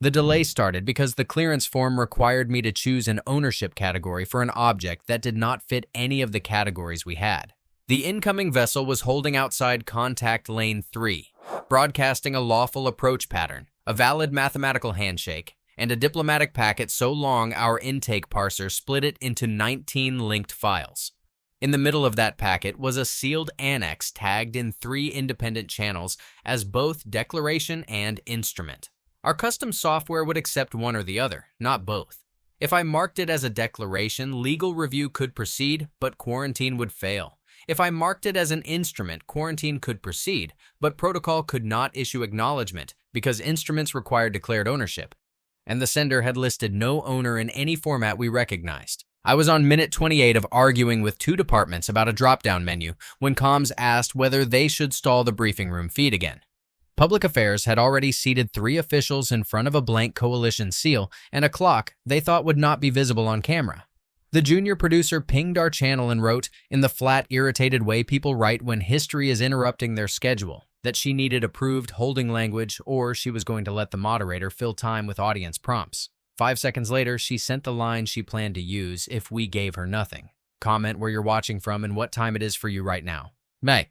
The delay started because the clearance form required me to choose an ownership category for an object that did not fit any of the categories we had. The incoming vessel was holding outside contact lane 3, broadcasting a lawful approach pattern, a valid mathematical handshake, and a diplomatic packet so long our intake parser split it into 19 linked files. In the middle of that packet was a sealed annex tagged in 3 independent channels as both declaration and instrument. Our custom software would accept one or the other, not both. If I marked it as a declaration, legal review could proceed, but quarantine would fail. If I marked it as an instrument, quarantine could proceed, but protocol could not issue acknowledgement because instruments required declared ownership, and the sender had listed no owner in any format we recognized. I was on minute 28 of arguing with 2 departments about a drop-down menu when comms asked whether they should stall the briefing room feed again. Public Affairs had already seated 3 officials in front of a blank coalition seal and a clock they thought would not be visible on camera. The junior producer pinged our channel and wrote, in the flat, irritated way people write when history is interrupting their schedule, that she needed approved holding language or she was going to let the moderator fill time with audience prompts. 5 seconds later, she sent the line she planned to use if we gave her nothing. Comment where you're watching from and what time it is for you right now. May.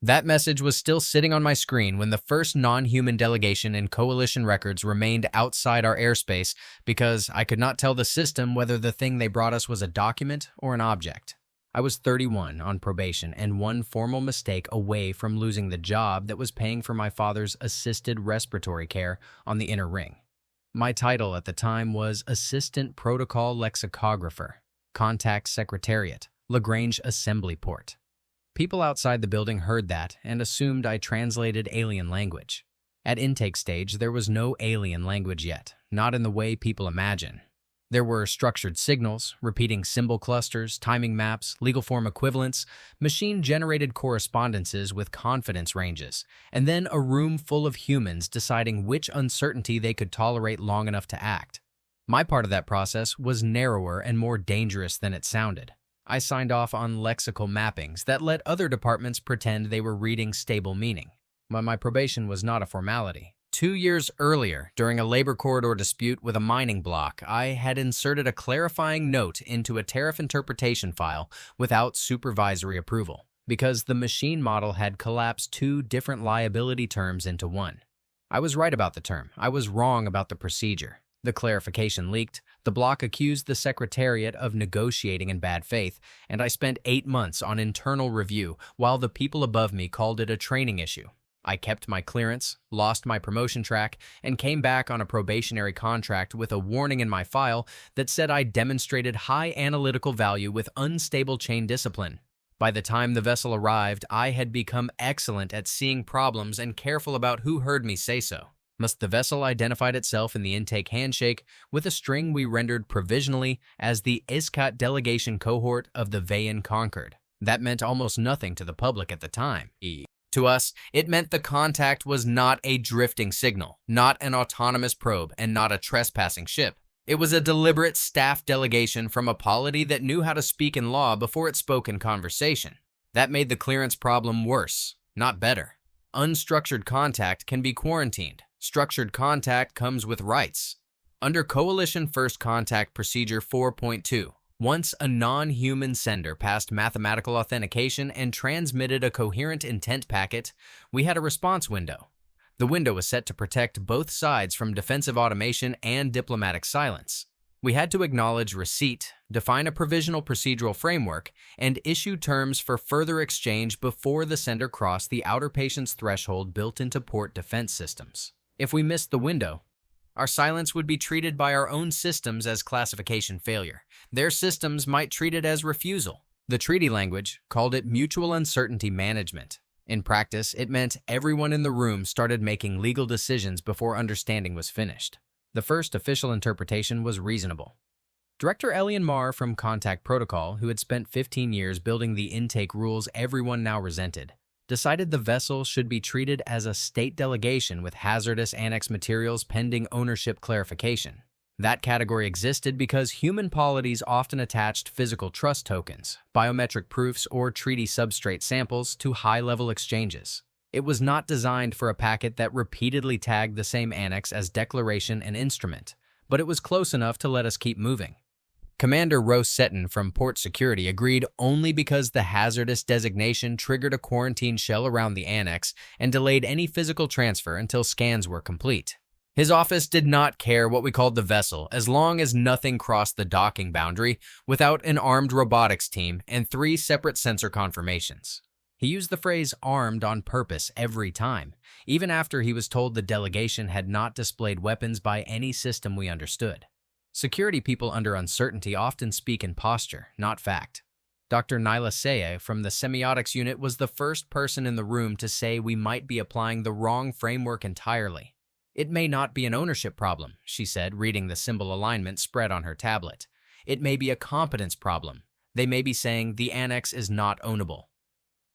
That message was still sitting on my screen when the first non-human delegation in coalition records remained outside our airspace because I could not tell the system whether the thing they brought us was a document or an object. I was 31 on probation and one formal mistake away from losing the job that was paying for my father's assisted respiratory care on the inner ring. My title at the time was Assistant Protocol Lexicographer, Contact Secretariat, Lagrange Assembly Port. People outside the building heard that and assumed I translated alien language. At intake stage, there was no alien language yet, not in the way people imagine. There were structured signals, repeating symbol clusters, timing maps, legal form equivalents, machine-generated correspondences with confidence ranges, and then a room full of humans deciding which uncertainty they could tolerate long enough to act. My part of that process was narrower and more dangerous than it sounded. I signed off on lexical mappings that let other departments pretend they were reading stable meaning. But my probation was not a formality. 2 years earlier, during a labor corridor dispute with a mining block, I had inserted a clarifying note into a tariff interpretation file without supervisory approval, because the machine model had collapsed 2 different liability terms into one. I was right about the term. I was wrong about the procedure. The clarification leaked, the block accused the Secretariat of negotiating in bad faith, and I spent 8 months on internal review while the people above me called it a training issue. I kept my clearance, lost my promotion track, and came back on a probationary contract with a warning in my file that said I demonstrated high analytical value with unstable chain discipline. By the time the vessel arrived, I had become excellent at seeing problems and careful about who heard me say so. The vessel identified itself in the intake handshake with a string we rendered provisionally as the ISCOT delegation cohort of the Vayan Concord. That meant almost nothing to the public at the time. To us, it meant the contact was not a drifting signal, not an autonomous probe, and not a trespassing ship. It was a deliberate staff delegation from a polity that knew how to speak in law before it spoke in conversation. That made the clearance problem worse, not better. Unstructured contact can be quarantined. Structured contact comes with rights. Under Coalition First Contact Procedure 4.2, once a non-human sender passed mathematical authentication and transmitted a coherent intent packet, we had a response window. The window was set to protect both sides from defensive automation and diplomatic silence. We had to acknowledge receipt, define a provisional procedural framework, and issue terms for further exchange before the sender crossed the outer patient's threshold built into port defense systems. If we missed the window, our silence would be treated by our own systems as classification failure. Their systems might treat it as refusal. The treaty language called it mutual uncertainty management. In practice, it meant everyone in the room started making legal decisions before understanding was finished. The first official interpretation was reasonable. Director Elian Marr from Contact Protocol, who had spent 15 years building the intake rules everyone now resented, decided the vessel should be treated as a state delegation with hazardous annex materials pending ownership clarification. That category existed because human polities often attached physical trust tokens, biometric proofs, or treaty substrate samples to high-level exchanges. It was not designed for a packet that repeatedly tagged the same annex as declaration and instrument, but it was close enough to let us keep moving. Commander Rose Seton from Port Security agreed only because the hazardous designation triggered a quarantine shell around the annex and delayed any physical transfer until scans were complete. His office did not care what we called the vessel as long as nothing crossed the docking boundary without an armed robotics team and 3 separate sensor confirmations. He used the phrase armed on purpose every time, even after he was told the delegation had not displayed weapons by any system we understood. Security people under uncertainty often speak in posture, not fact. Dr. Nyla Seye from the semiotics unit was the first person in the room to say we might be applying the wrong framework entirely. It may not be an ownership problem, she said, reading the symbol alignment spread on her tablet. It may be a competence problem. They may be saying the annex is not ownable.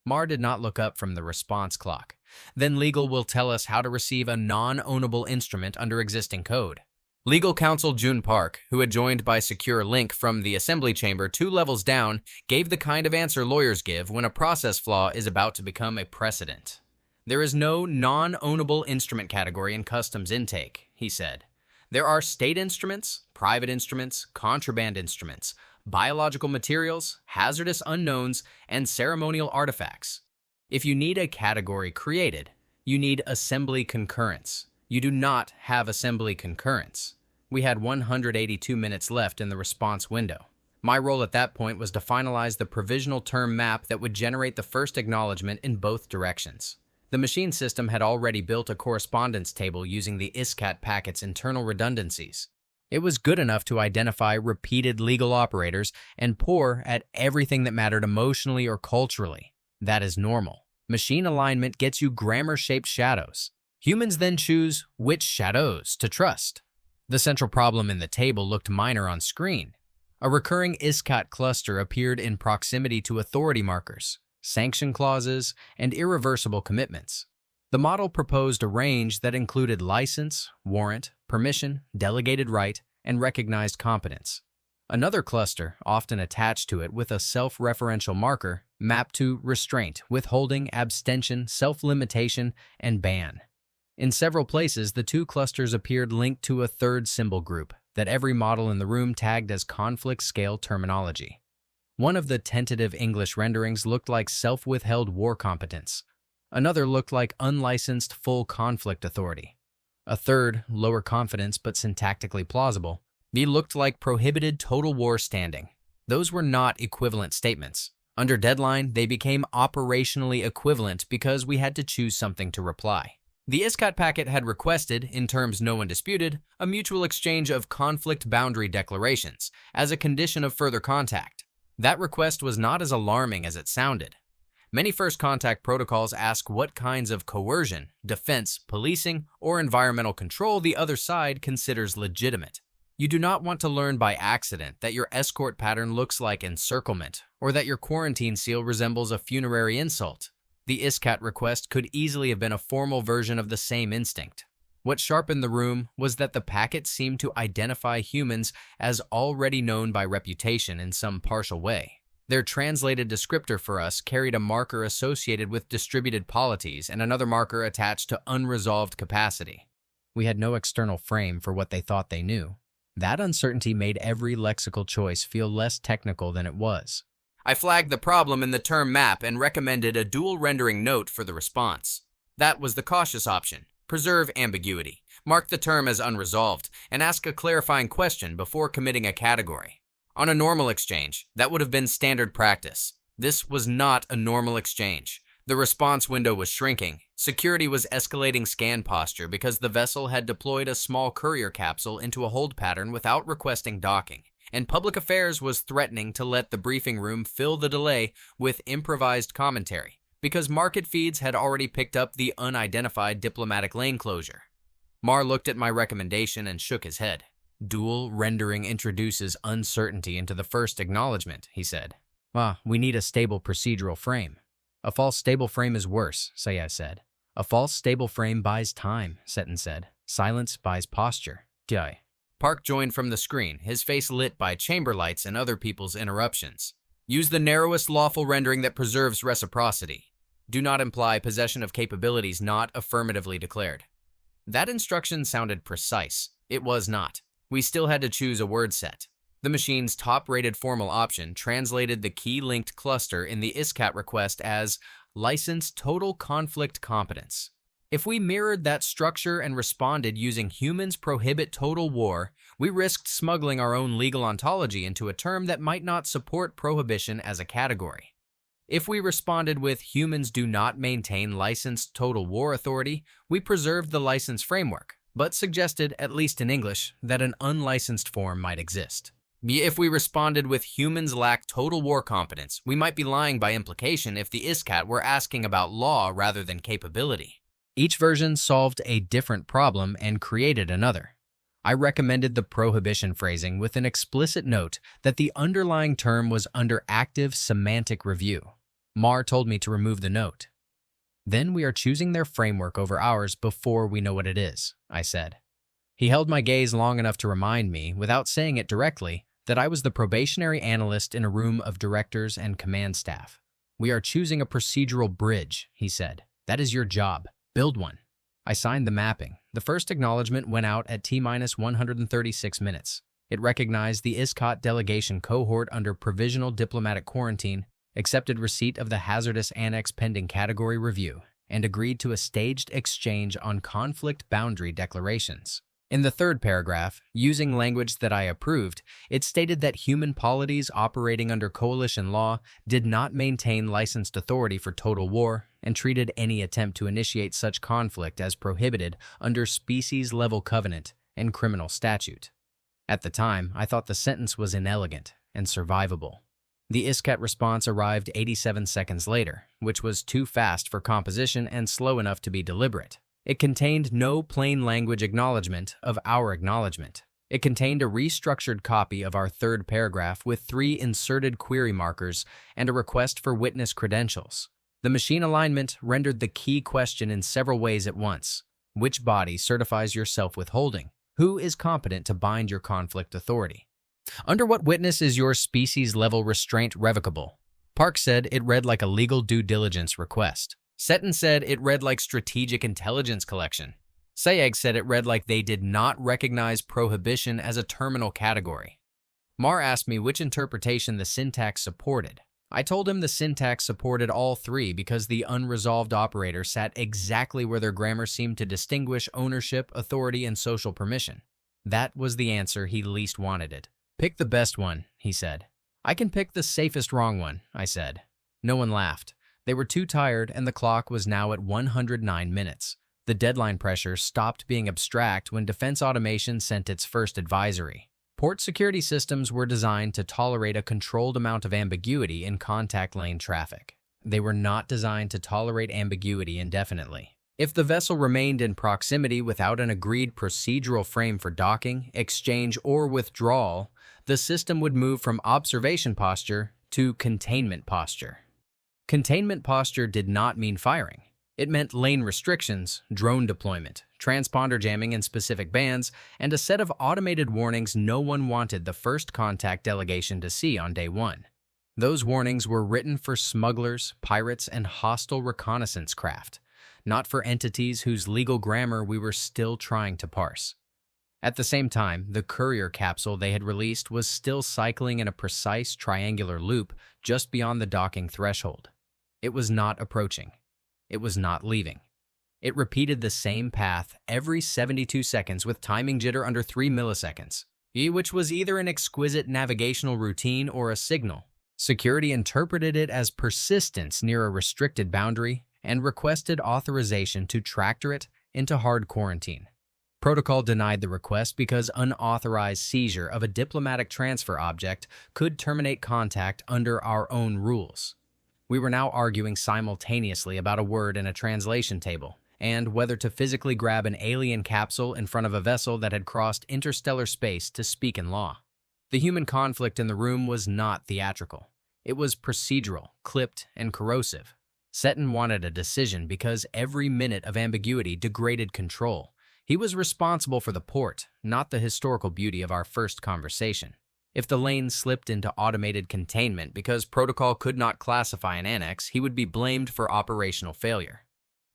Mar did not look up from the response clock. Then legal will tell us how to receive a non-ownable instrument under existing code. Legal counsel June Park, who had joined by secure link from the assembly chamber 2 levels down, gave the kind of answer lawyers give when a process flaw is about to become a precedent. There is no non-ownable instrument category in customs intake, he said. There are state instruments, private instruments, contraband instruments, biological materials, hazardous unknowns, and ceremonial artifacts. If you need a category created, you need assembly concurrence. You do not have assembly concurrence. We had 182 minutes left in the response window. My role at that point was to finalize the provisional term map that would generate the first acknowledgement in both directions. The machine system had already built a correspondence table using the ISCAT packet's internal redundancies. It was good enough to identify repeated legal operators and poor at everything that mattered emotionally or culturally. That is normal. Machine alignment gets you grammar-shaped shadows. Humans then choose which shadows to trust. The central problem in the table looked minor on screen. A recurring ISCAT cluster appeared in proximity to authority markers, sanction clauses, and irreversible commitments. The model proposed a range that included license, warrant, permission, delegated right, and recognized competence. Another cluster, often attached to it with a self-referential marker, mapped to restraint, withholding, abstention, self-limitation, and ban. In several places, the 2 clusters appeared linked to a third symbol group that every model in the room tagged as conflict scale terminology. One of the tentative English renderings looked like self-withheld war competence. Another looked like unlicensed full conflict authority. A third, lower confidence but syntactically plausible, looked like prohibited total war standing. Those were not equivalent statements. Under deadline, they became operationally equivalent because we had to choose something to reply. The ISCAT packet had requested, in terms no one disputed, a mutual exchange of conflict boundary declarations as a condition of further contact. That request was not as alarming as it sounded. Many first contact protocols ask what kinds of coercion, defense, policing, or environmental control the other side considers legitimate. You do not want to learn by accident that your escort pattern looks like encirclement or that your quarantine seal resembles a funerary insult. The ISCAT request could easily have been a formal version of the same instinct. What sharpened the room was that the packet seemed to identify humans as already known by reputation in some partial way. Their translated descriptor for us carried a marker associated with distributed polities and another marker attached to unresolved capacity. We had no external frame for what they thought they knew. That uncertainty made every lexical choice feel less technical than it was. I flagged the problem in the term map and recommended a dual rendering note for the response. That was the cautious option. Preserve ambiguity, mark the term as unresolved, and ask a clarifying question before committing a category. On a normal exchange, that would have been standard practice. This was not a normal exchange. The response window was shrinking. Security was escalating scan posture because the vessel had deployed a small courier capsule into a hold pattern without requesting docking. And public affairs was threatening to let the briefing room fill the delay with improvised commentary, because market feeds had already picked up the unidentified diplomatic lane closure. Mar looked at my recommendation and shook his head. Dual rendering introduces uncertainty into the first acknowledgement, he said. We need a stable procedural frame. A false stable frame is worse, Saya said. A false stable frame buys time, Seton said. Silence buys posture. Dai. Park joined from the screen, his face lit by chamber lights and other people's interruptions. Use the narrowest lawful rendering that preserves reciprocity. Do not imply possession of capabilities not affirmatively declared. That instruction sounded precise. It was not. We still had to choose a word set. The machine's top-rated formal option translated the key-linked cluster in the ISCAT request as License Total Conflict Competence. If we mirrored that structure and responded using Humans Prohibit Total War, we risked smuggling our own legal ontology into a term that might not support prohibition as a category. If we responded with Humans Do Not Maintain Licensed Total War Authority, we preserved the license framework, but suggested, at least in English, that an unlicensed form might exist. If we responded with Humans Lack Total War Competence, we might be lying by implication if the ISCAT were asking about law rather than capability. Each version solved a different problem and created another. I recommended the prohibition phrasing with an explicit note that the underlying term was under active semantic review. Mar told me to remove the note. Then we are choosing their framework over ours before we know what it is, I said. He held my gaze long enough to remind me, without saying it directly, that I was the probationary analyst in a room of directors and command staff. We are choosing a procedural bridge, he said. That is your job. Build one. I signed the mapping. The first acknowledgement went out at T-minus 136 minutes. It recognized the ISCOT delegation cohort under provisional diplomatic quarantine, accepted receipt of the hazardous annex pending category review, and agreed to a staged exchange on conflict boundary declarations. In the third paragraph, using language that I approved, it stated that human polities operating under coalition law did not maintain licensed authority for total war and treated any attempt to initiate such conflict as prohibited under species-level covenant and criminal statute. At the time, I thought the sentence was inelegant and survivable. The ISCAT response arrived 87 seconds later, which was too fast for composition and slow enough to be deliberate. It contained no plain language acknowledgement of our acknowledgement. It contained a restructured copy of our third paragraph with 3 inserted query markers and a request for witness credentials. The machine alignment rendered the key question in several ways at once. Which body certifies your self-withholding? Who is competent to bind your conflict authority? Under what witness is your species-level restraint revocable? Park said it read like a legal due diligence request. Seton said it read like strategic intelligence collection. Sayeg said it read like they did not recognize prohibition as a terminal category. Mar asked me which interpretation the syntax supported. I told him the syntax supported all 3 because the unresolved operator sat exactly where their grammar seemed to distinguish ownership, authority, and social permission. That was the answer he least wanted it. Pick the best one, he said. I can pick the safest wrong one, I said. No one laughed. They were too tired, and the clock was now at 109 minutes. The deadline pressure stopped being abstract when Defense Automation sent its first advisory. Port security systems were designed to tolerate a controlled amount of ambiguity in contact lane traffic. They were not designed to tolerate ambiguity indefinitely. If the vessel remained in proximity without an agreed procedural frame for docking, exchange, or withdrawal, the system would move from observation posture to containment posture. Containment posture did not mean firing. It meant lane restrictions, drone deployment, transponder jamming in specific bands, and a set of automated warnings no one wanted the first contact delegation to see on day 1. Those warnings were written for smugglers, pirates, and hostile reconnaissance craft, not for entities whose legal grammar we were still trying to parse. At the same time, the courier capsule they had released was still cycling in a precise triangular loop just beyond the docking threshold. It was not approaching. It was not leaving. It repeated the same path every 72 seconds with timing jitter under 3 milliseconds, which was either an exquisite navigational routine or a signal. Security interpreted it as persistence near a restricted boundary and requested authorization to tractor it into hard quarantine. Protocol denied the request because unauthorized seizure of a diplomatic transfer object could terminate contact under our own rules. We were now arguing simultaneously about a word in a translation table, and whether to physically grab an alien capsule in front of a vessel that had crossed interstellar space to speak in law. The human conflict in the room was not theatrical. It was procedural, clipped, and corrosive. Seton wanted a decision because every minute of ambiguity degraded control. He was responsible for the port, not the historical beauty of our first conversation. If the lane slipped into automated containment because protocol could not classify an annex, he would be blamed for operational failure.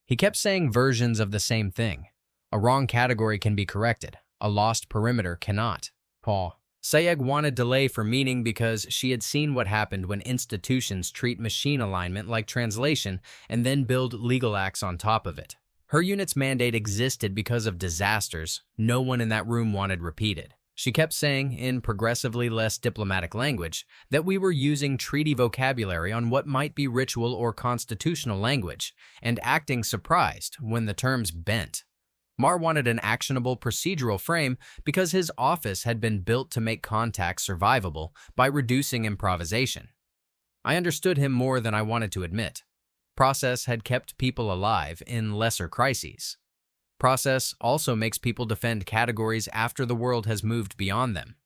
He kept saying versions of the same thing. A wrong category can be corrected. A lost perimeter cannot. Paul. Sayeg wanted delay for meaning because she had seen what happened when institutions treat machine alignment like translation and then build legal acts on top of it. Her unit's mandate existed because of disasters no one in that room wanted repeated. She kept saying, in progressively less diplomatic language, that we were using treaty vocabulary on what might be ritual or constitutional language, and acting surprised when the terms bent. Mar wanted an actionable procedural frame because his office had been built to make contacts survivable by reducing improvisation. I understood him more than I wanted to admit. Process had kept people alive in lesser crises. Process also makes people defend categories after the world has moved beyond them.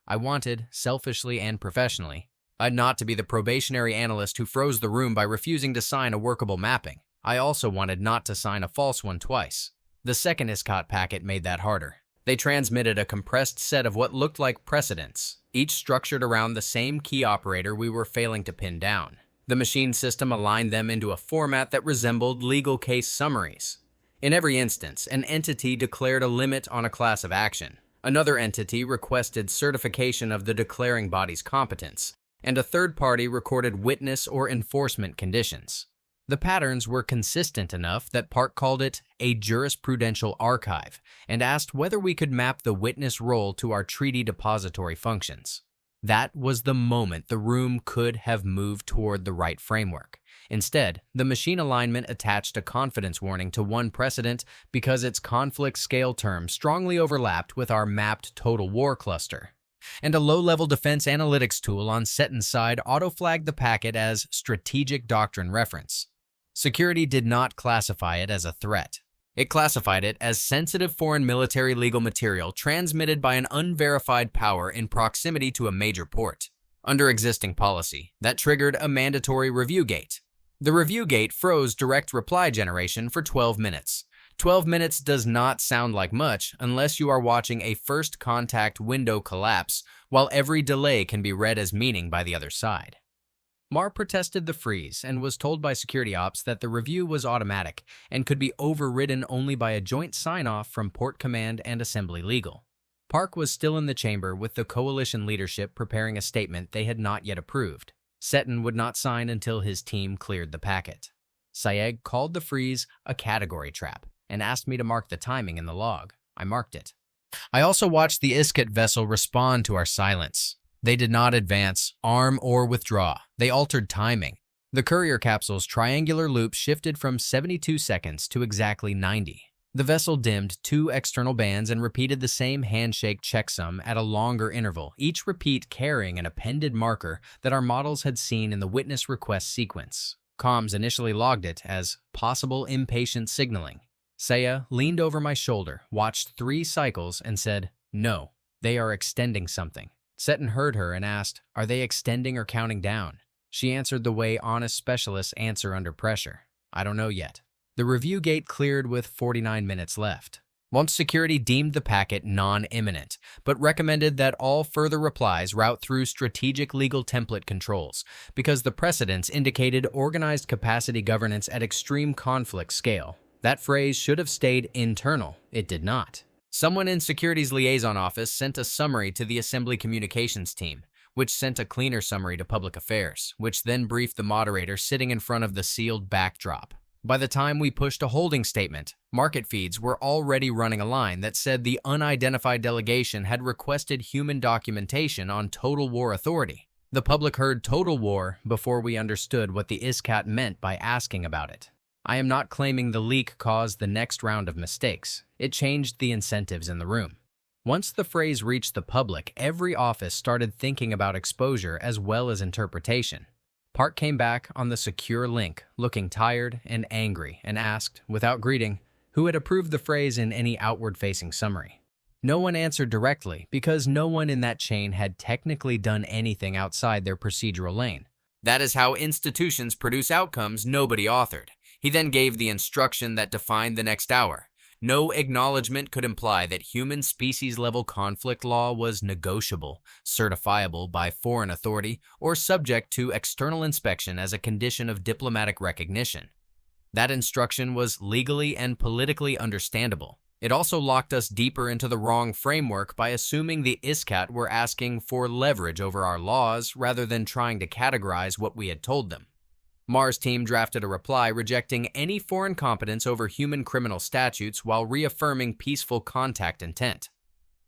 I wanted, selfishly and professionally, not to be the probationary analyst who froze the room by refusing to sign a workable mapping. I also wanted not to sign a false one twice. The second ISCOT packet made that harder. They transmitted a compressed set of what looked like precedents, each structured around the same key operator we were failing to pin down. The machine system aligned them into a format that resembled legal case summaries. In every instance, an entity declared a limit on a class of action. Another entity requested certification of the declaring body's competence, and a third party recorded witness or enforcement conditions. The patterns were consistent enough that Park called it a jurisprudential archive and asked whether we could map the witness role to our treaty depository functions. That was the moment the room could have moved toward the right framework. Instead, the machine alignment attached a confidence warning to one precedent because its conflict scale term strongly overlapped with our mapped total war cluster. And a low-level defense analytics tool on Seton's side auto-flagged the packet as strategic doctrine reference. Security did not classify it as a threat. It classified it as sensitive foreign military legal material transmitted by an unverified power in proximity to a major port. Under existing policy, that triggered a mandatory review gate. The review gate froze direct reply generation for 12 minutes. 12 minutes does not sound like much unless you are watching a first contact window collapse, while every delay can be read as meaning by the other side. Mar protested the freeze and was told by security ops that the review was automatic and could be overridden only by a joint sign-off from Port Command and Assembly Legal. Park was still in the chamber with the coalition leadership preparing a statement they had not yet approved. Seton would not sign until his team cleared the packet. Sayeg called the freeze a category trap and asked me to mark the timing in the log. I marked it. I also watched the ISCOT vessel respond to our silence. They did not advance, arm, or withdraw. They altered timing. The courier capsule's triangular loop shifted from 72 seconds to exactly 90. The vessel dimmed 2 external bands and repeated the same handshake checksum at a longer interval, each repeat carrying an appended marker that our models had seen in the witness request sequence. Comms initially logged it as possible impatient signaling. Saya leaned over my shoulder, watched 3 cycles, and said, "No, they are extending something." Seton heard her and asked, "Are they extending or counting down?" She answered the way honest specialists answer under pressure. "I don't know yet." The review gate cleared with 49 minutes left. Once security deemed the packet non-imminent, but recommended that all further replies route through strategic legal template controls, because the precedents indicated organized capacity governance at extreme conflict scale. That phrase should have stayed internal. It did not. Someone in Security's liaison office sent a summary to the Assembly Communications team, which sent a cleaner summary to Public Affairs, which then briefed the moderator sitting in front of the sealed backdrop. By the time we pushed a holding statement, market feeds were already running a line that said the unidentified delegation had requested human documentation on total war authority. The public heard total war before we understood what the ISCOT meant by asking about it. I am not claiming the leak caused the next round of mistakes. It changed the incentives in the room. Once the phrase reached the public, every office started thinking about exposure as well as interpretation. Park came back on the secure link, looking tired and angry, and asked, without greeting, who had approved the phrase in any outward-facing summary. No one answered directly because no one in that chain had technically done anything outside their procedural lane. That is how institutions produce outcomes nobody authored. He then gave the instruction that defined the next hour. No acknowledgement could imply that human species-level conflict law was negotiable, certifiable by foreign authority, or subject to external inspection as a condition of diplomatic recognition. That instruction was legally and politically understandable. It also locked us deeper into the wrong framework by assuming the ISCAT were asking for leverage over our laws rather than trying to categorize what we had told them. Mars' team drafted a reply rejecting any foreign competence over human criminal statutes while reaffirming peaceful contact intent.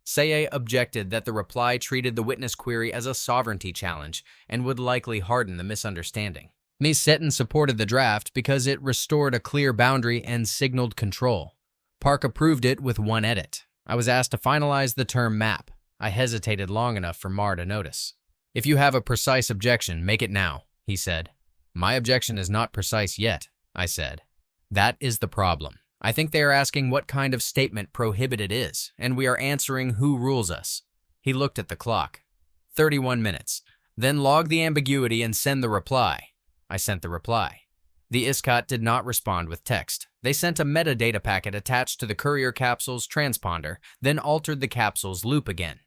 Seye objected that the reply treated the witness query as a sovereignty challenge and would likely harden the misunderstanding. Ms. Seton supported the draft because it restored a clear boundary and signaled control. Park approved it with one edit. I was asked to finalize the term map. I hesitated long enough for Mar to notice. "If you have a precise objection, make it now," he said. "My objection is not precise yet," I said. "That is the problem. I think they are asking what kind of statement prohibited is, and we are answering who rules us." He looked at the clock. 31 minutes. "Then log the ambiguity and send the reply." I sent the reply. The ISCAT did not respond with text. They sent a metadata packet attached to the courier capsule's transponder, then altered the capsule's loop again.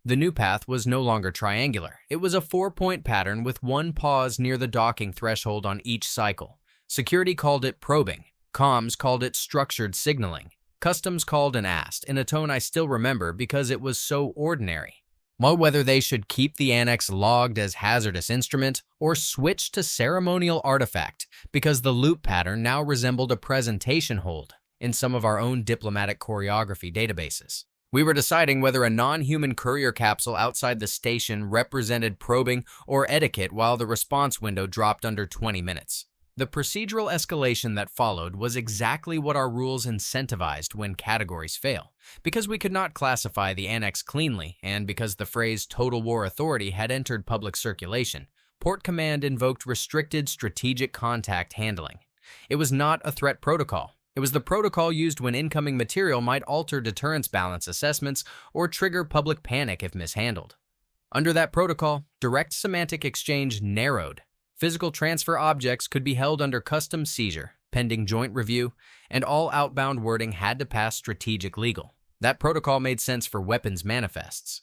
The new path was no longer triangular. It was a 4-point pattern with one pause near the docking threshold on each cycle. Security called it probing. Comms called it structured signaling. Customs called and asked, in a tone I still remember because it was so ordinary, whether they should keep the annex logged as hazardous instrument or switch to ceremonial artifact because the loop pattern now resembled a presentation hold in some of our own diplomatic choreography databases. We were deciding whether a non-human courier capsule outside the station represented probing or etiquette while the response window dropped under 20 minutes. The procedural escalation that followed was exactly what our rules incentivized when categories fail, because we could not classify the annex cleanly, and because the phrase Total War Authority had entered public circulation. Port Command invoked restricted strategic contact handling. It was not a threat protocol. It was the protocol used when incoming material might alter deterrence balance assessments or trigger public panic if mishandled. Under that protocol, direct semantic exchange narrowed. Physical transfer objects could be held under custom seizure, pending joint review, and all outbound wording had to pass strategic legal. That protocol made sense for weapons manifests,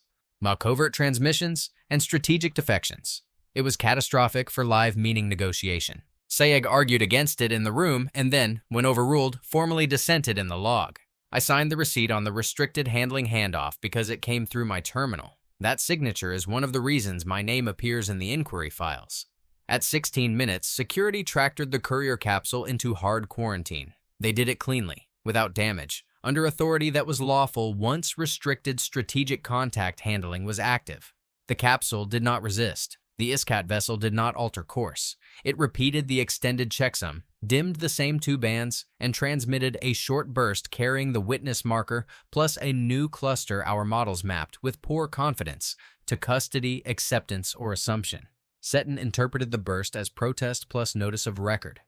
covert transmissions, and strategic defections. It was catastrophic for live meaning negotiation. Sayeg argued against it in the room and then, when overruled, formally dissented in the log. I signed the receipt on the restricted handling handoff because it came through my terminal. That signature is one of the reasons my name appears in the inquiry files. At 16 minutes, security tractored the courier capsule into hard quarantine. They did it cleanly, without damage, under authority that was lawful once restricted strategic contact handling was active. The capsule did not resist. The ISCAT vessel did not alter course. It repeated the extended checksum, dimmed the same two bands, and transmitted a short burst carrying the witness marker plus a new cluster our models mapped with poor confidence to custody, acceptance, or assumption. Seton interpreted the burst as protest plus notice of record.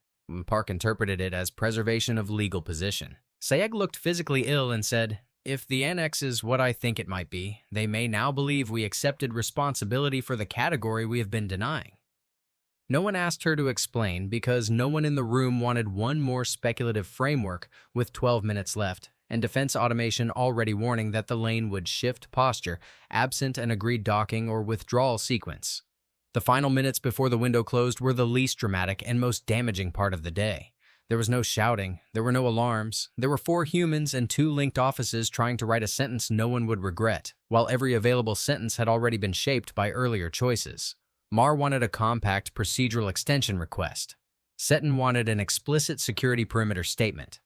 Park interpreted it as preservation of legal position. Sayeg looked physically ill and said, "If the annex is what I think it might be, they may now believe we accepted responsibility for the category we have been denying." No one asked her to explain because no one in the room wanted one more speculative framework with 12 minutes left and defense automation already warning that the lane would shift posture absent an agreed docking or withdrawal sequence. The final minutes before the window closed were the least dramatic and most damaging part of the day. There was no shouting, there were no alarms, there were 4 humans and 2 linked offices trying to write a sentence no one would regret, while every available sentence had already been shaped by earlier choices. Mar wanted a compact procedural extension request. Seton wanted an explicit security perimeter statement.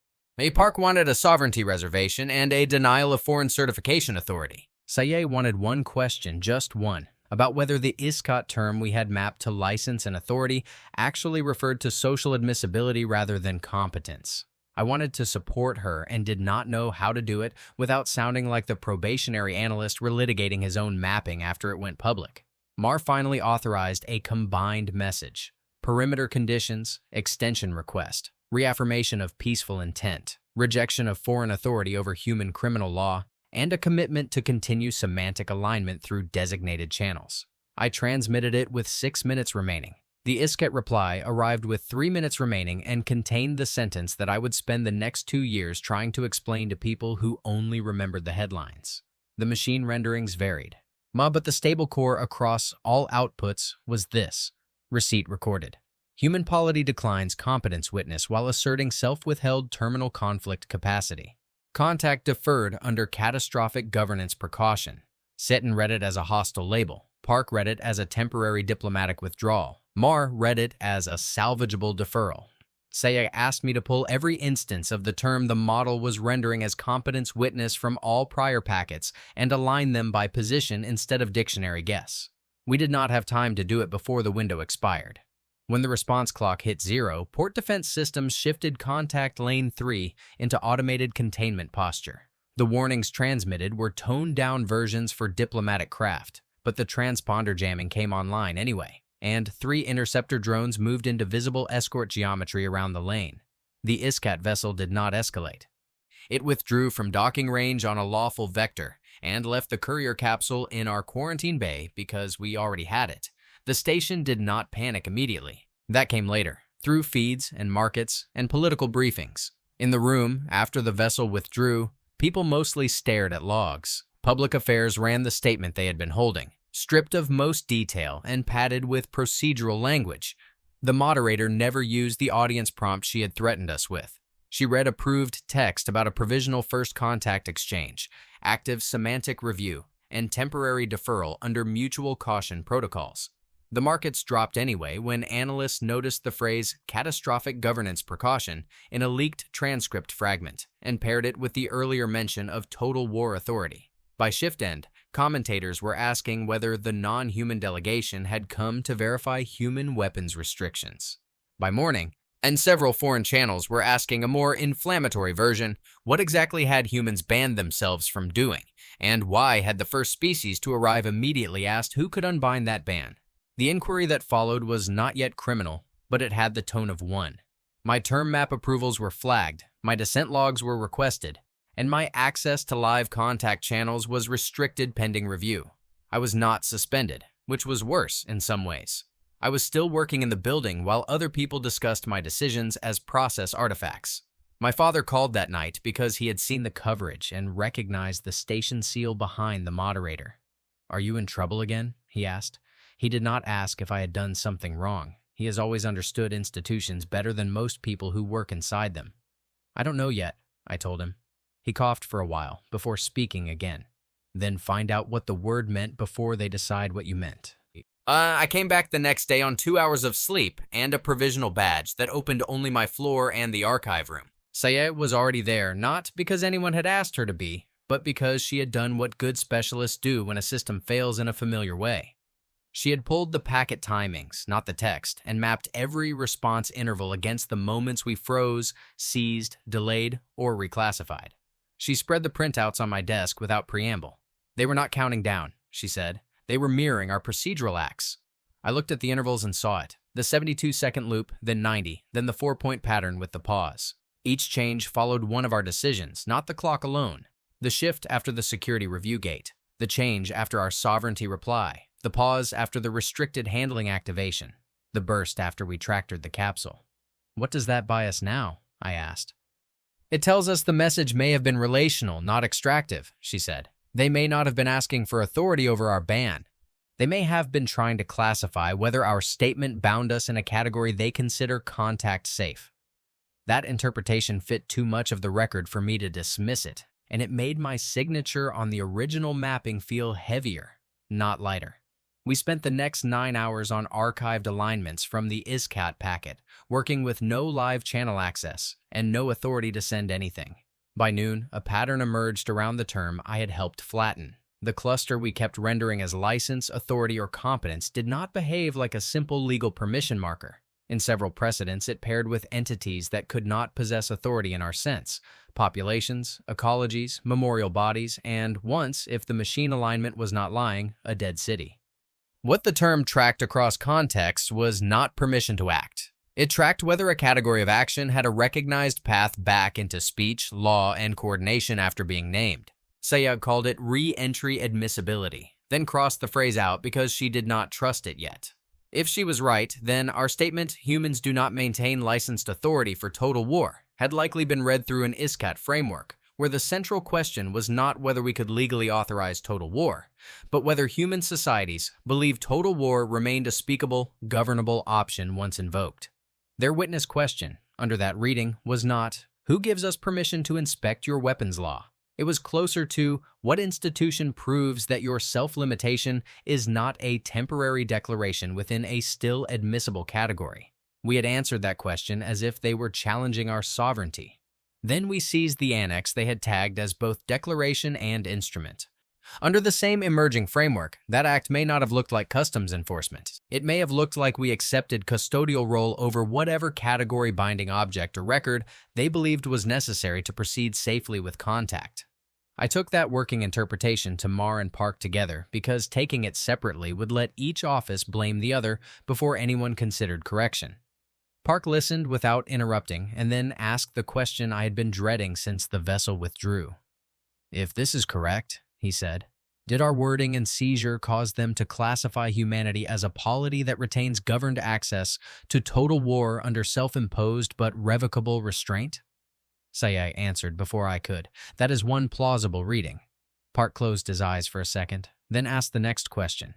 Park wanted a sovereignty reservation and a denial of foreign certification authority. Sayeh wanted one question, just one, about whether the ISCAT term we had mapped to license and authority actually referred to social admissibility rather than competence. I wanted to support her and did not know how to do it without sounding like the probationary analyst relitigating his own mapping after it went public. Mar finally authorized a combined message: perimeter conditions, extension request, reaffirmation of peaceful intent, rejection of foreign authority over human criminal law, and a commitment to continue semantic alignment through designated channels. I transmitted it with 6 minutes remaining. The ISCAT reply arrived with 3 minutes remaining and contained the sentence that I would spend the next 2 years trying to explain to people who only remembered the headlines. The machine renderings varied. But the stable core across all outputs was this: receipt recorded. Human polity declines competence witness while asserting self-withheld terminal conflict capacity. Contact deferred under catastrophic governance precaution. Sit and read it as a hostile label. Park read it as a temporary diplomatic withdrawal. Mar read it as a salvageable deferral. Saya asked me to pull every instance of the term the model was rendering as competence witness from all prior packets and align them by position instead of dictionary guess. We did not have time to do it before the window expired. When the response clock hit 0, Port Defense Systems shifted contact lane 3 into automated containment posture. The warnings transmitted were toned-down versions for diplomatic craft, but the transponder jamming came online anyway, and 3 interceptor drones moved into visible escort geometry around the lane. The ISCAT vessel did not escalate. It withdrew from docking range on a lawful vector and left the courier capsule in our quarantine bay because we already had it. The station did not panic immediately. That came later, through feeds and markets and political briefings. In the room, after the vessel withdrew, people mostly stared at logs. Public Affairs ran the statement they had been holding, stripped of most detail and padded with procedural language. The moderator never used the audience prompt she had threatened us with. She read approved text about a provisional first contact exchange, active semantic review, and temporary deferral under mutual caution protocols. The markets dropped anyway when analysts noticed the phrase catastrophic governance precaution in a leaked transcript fragment and paired it with the earlier mention of total war authority. By shift end, commentators were asking whether the non-human delegation had come to verify human weapons restrictions. By morning, and several foreign channels were asking a more inflammatory version, what exactly had humans banned themselves from doing, and why had the first species to arrive immediately asked who could unbind that ban. The inquiry that followed was not yet criminal, but it had the tone of one. My term map approvals were flagged, my descent logs were requested, and my access to live contact channels was restricted pending review. I was not suspended, which was worse in some ways. I was still working in the building while other people discussed my decisions as process artifacts. My father called that night because he had seen the coverage and recognized the station seal behind the moderator. "Are you in trouble again?" he asked. He did not ask if I had done something wrong. He has always understood institutions better than most people who work inside them. "I don't know yet," I told him. He coughed for a while before speaking again. "Then find out what the word meant before they decide what you meant." I came back the next day on 2 hours of sleep and a provisional badge that opened only my floor and the archive room. Saya was already there, not because anyone had asked her to be, but because she had done what good specialists do when a system fails in a familiar way. She had pulled the packet timings, not the text, and mapped every response interval against the moments we froze, seized, delayed, or reclassified. She spread the printouts on my desk without preamble. They were not counting down, she said. They were mirroring our procedural acts. I looked at the intervals and saw it. The 72-second loop, then 90, then the 4-point pattern with the pause. Each change followed one of our decisions, not the clock alone. The shift after the security review gate. The change after our sovereignty reply. The pause after the restricted handling activation. The burst after we tractored the capsule. "What does that buy us now?" I asked. "It tells us the message may have been relational, not extractive," she said. "They may not have been asking for authority over our ban. They may have been trying to classify whether our statement bound us in a category they consider contact safe." That interpretation fit too much of the record for me to dismiss it, and it made my signature on the original mapping feel heavier, not lighter. We spent the next 9 hours on archived alignments from the ISCAT packet, working with no live channel access and no authority to send anything. By noon, a pattern emerged around the term I had helped flatten. The cluster we kept rendering as license, authority, or competence did not behave like a simple legal permission marker. In several precedents, it paired with entities that could not possess authority in our sense: populations, ecologies, memorial bodies, and once, if the machine alignment was not lying, a dead city. What the term tracked across contexts was not permission to act. It tracked whether a category of action had a recognized path back into speech, law, and coordination after being named. Sayag called it re-entry admissibility, then crossed the phrase out because she did not trust it yet. If she was right, then our statement, humans do not maintain licensed authority for total war, had likely been read through an ISCAT framework, where the central question was not whether we could legally authorize total war, but whether human societies believed total war remained a speakable, governable option once invoked. Their witness question, under that reading, was not, who gives us permission to inspect your weapons law? It was closer to, what institution proves that your self-limitation is not a temporary declaration within a still admissible category? We had answered that question as if they were challenging our sovereignty. Then we seized the annex they had tagged as both declaration and instrument. Under the same emerging framework, that act may not have looked like customs enforcement. It may have looked like we accepted custodial role over whatever category-binding object or record they believed was necessary to proceed safely with contact. I took that working interpretation to Mar and Park together because taking it separately would let each office blame the other before anyone considered correction. Park listened without interrupting and then asked the question I had been dreading since the vessel withdrew. If this is correct, he said, did our wording and seizure cause them to classify humanity as a polity that retains governed access to total war under self-imposed but revocable restraint? Sayai answered before I could. That is one plausible reading. Park closed his eyes for a second, then asked the next question.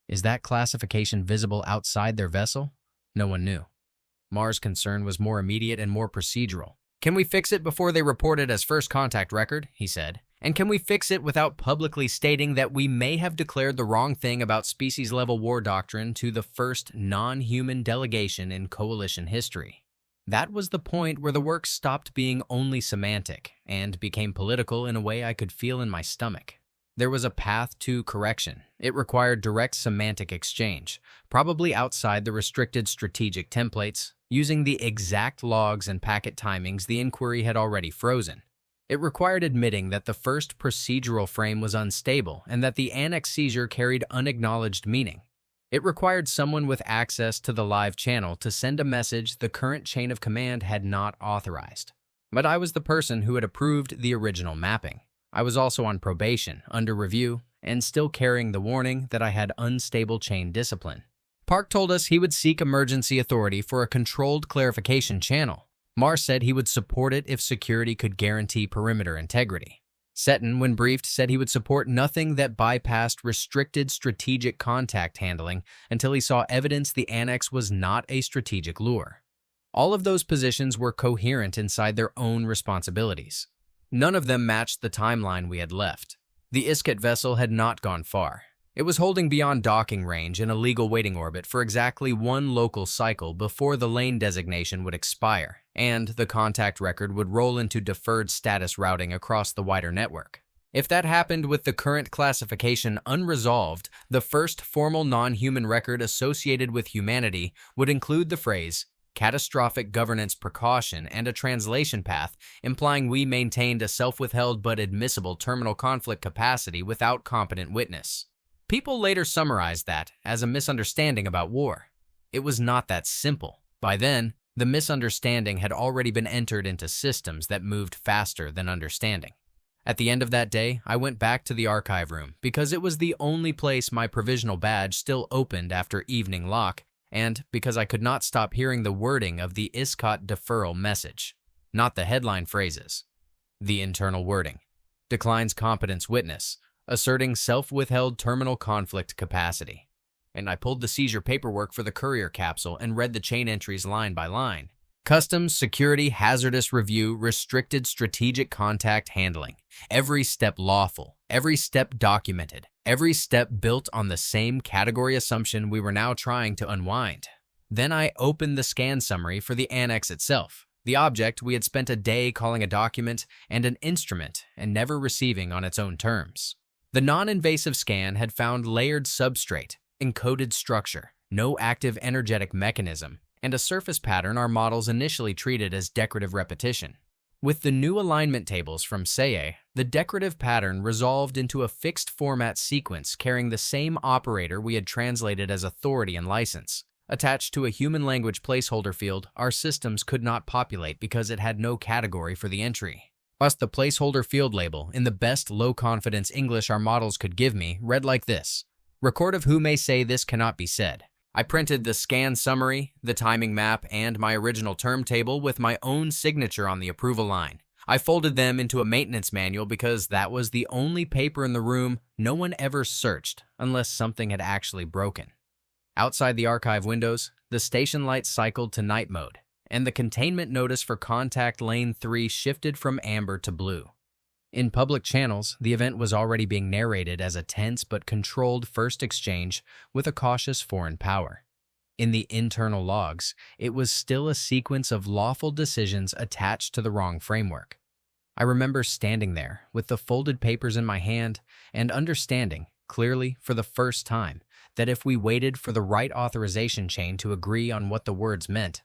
Is that classification visible outside their vessel? No one knew. Mar's concern was more immediate and more procedural. Can we fix it before they report it as first contact record? He said. And can we fix it without publicly stating that we may have declared the wrong thing about species-level war doctrine to the first non-human delegation in coalition history? That was the point where the work stopped being only semantic and became political in a way I could feel in my stomach. There was a path to correction. It required direct semantic exchange, probably outside the restricted strategic templates, using the exact logs and packet timings the inquiry had already frozen. It required admitting that the first procedural frame was unstable and that the annex seizure carried unacknowledged meaning. It required someone with access to the live channel to send a message the current chain of command had not authorized. But I was the person who had approved the original mapping. I was also on probation, under review, and still carrying the warning that I had unstable chain discipline. Park told us he would seek emergency authority for a controlled clarification channel. Mar said he would support it if security could guarantee perimeter integrity. Seton, when briefed, said he would support nothing that bypassed restricted strategic contact handling until he saw evidence the annex was not a strategic lure. All of those positions were coherent inside their own responsibilities. None of them matched the timeline we had left. The Iskat vessel had not gone far. It was holding beyond docking range in a legal waiting orbit for exactly one local cycle before the lane designation would expire, and the contact record would roll into deferred status routing across the wider network. If that happened with the current classification unresolved, the first formal non-human record associated with humanity would include the phrase, catastrophic governance precaution, and a translation path implying we maintained a self-withheld but admissible terminal conflict capacity without competent witness. People later summarized that as a misunderstanding about war. It was not that simple. By then, the misunderstanding had already been entered into systems that moved faster than understanding. At the end of that day, I went back to the archive room because it was the only place my provisional badge still opened after evening lock, and because I could not stop hearing the wording of the ISCOT deferral message. Not the headline phrases. The internal wording. Declines competence witness, asserting self-withheld terminal conflict capacity. And I pulled the seizure paperwork for the courier capsule and read the chain entries line by line. Customs, security, hazardous review, restricted strategic contact handling. Every step lawful, every step documented, every step built on the same category assumption we were now trying to unwind. Then I opened the scan summary for the annex itself, the object we had spent a day calling a document and an instrument and never receiving on its own terms. The non-invasive scan had found layered substrate, encoded structure, no active energetic mechanism, and a surface pattern our models initially treated as decorative repetition. With the new alignment tables from SEE, the decorative pattern resolved into a fixed format sequence carrying the same operator we had translated as authority and license. Attached to a human language placeholder field, our systems could not populate because it had no category for the entry. Plus, the placeholder field label, in the best low-confidence English our models could give me, read like this. Record of who may say this cannot be said. I printed the scan summary, the timing map, and my original term table with my own signature on the approval line. I folded them into a maintenance manual because that was the only paper in the room no one ever searched unless something had actually broken. Outside the archive windows, the station lights cycled to night mode, and the containment notice for contact lane 3 shifted from amber to blue. In public channels, the event was already being narrated as a tense but controlled first exchange with a cautious foreign power. In the internal logs, it was still a sequence of lawful decisions attached to the wrong framework. I remember standing there with the folded papers in my hand and understanding, clearly for the first time, that if we waited for the right authorization chain to agree on what the words meant,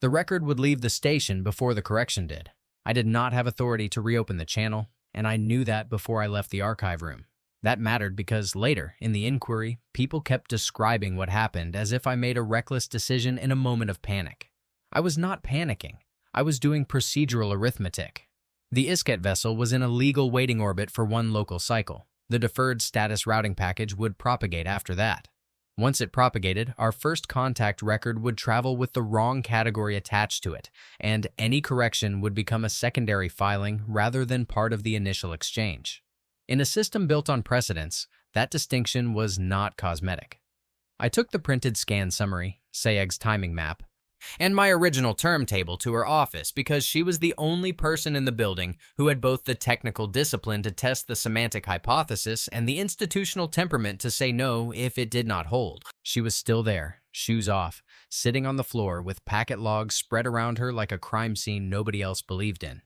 the record would leave the station before the correction did. I did not have authority to reopen the channel, and I knew that before I left the archive room. That mattered because later, in the inquiry, people kept describing what happened as if I made a reckless decision in a moment of panic. I was not panicking. I was doing procedural arithmetic. The ISCAT vessel was in a legal waiting orbit for one local cycle. The deferred status routing package would propagate after that. Once it propagated, our first contact record would travel with the wrong category attached to it, and any correction would become a secondary filing rather than part of the initial exchange. In a system built on precedence, that distinction was not cosmetic. I took the printed scan summary, Sayeg's timing map, and my original term table to her office because she was the only person in the building who had both the technical discipline to test the semantic hypothesis and the institutional temperament to say no if it did not hold. She was still there, shoes off, sitting on the floor with packet logs spread around her like a crime scene nobody else believed in.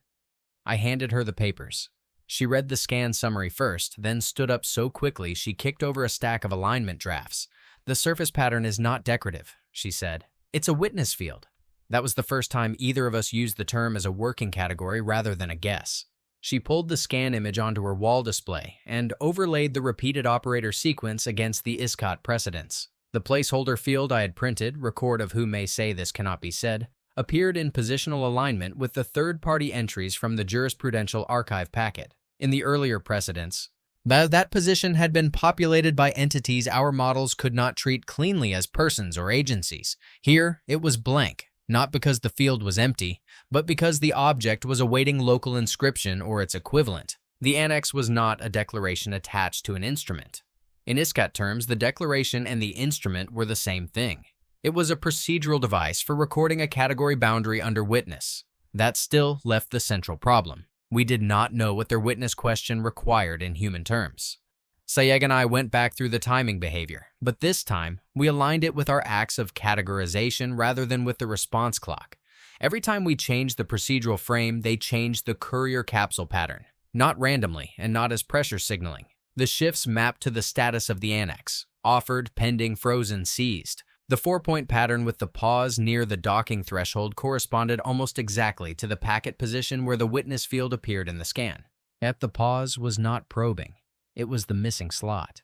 I handed her the papers. She read the scan summary first, then stood up so quickly she kicked over a stack of alignment drafts. "The surface pattern is not decorative," she said. "It's a witness field." That was the first time either of us used the term as a working category rather than a guess. She pulled the scan image onto her wall display and overlaid the repeated operator sequence against the ISCAT precedence. The placeholder field I had printed, record of who may say this cannot be said, appeared in positional alignment with the third-party entries from the jurisprudential archive packet. In the earlier precedents, that position had been populated by entities our models could not treat cleanly as persons or agencies. Here, it was blank, not because the field was empty, but because the object was awaiting local inscription or its equivalent. The annex was not a declaration attached to an instrument. In ISCAT terms, the declaration and the instrument were the same thing. It was a procedural device for recording a category boundary under witness. That still left the central problem. We did not know what their witness question required in human terms. Sayeg and I went back through the timing behavior, but this time, we aligned it with our acts of categorization rather than with the response clock. Every time we changed the procedural frame, they changed the courier capsule pattern, not randomly and not as pressure signaling. The shifts mapped to the status of the annex: offered, pending, frozen, seized. The 4-point pattern with the pause near the docking threshold corresponded almost exactly to the packet position where the witness field appeared in the scan. Yet the pause was not probing. It was the missing slot.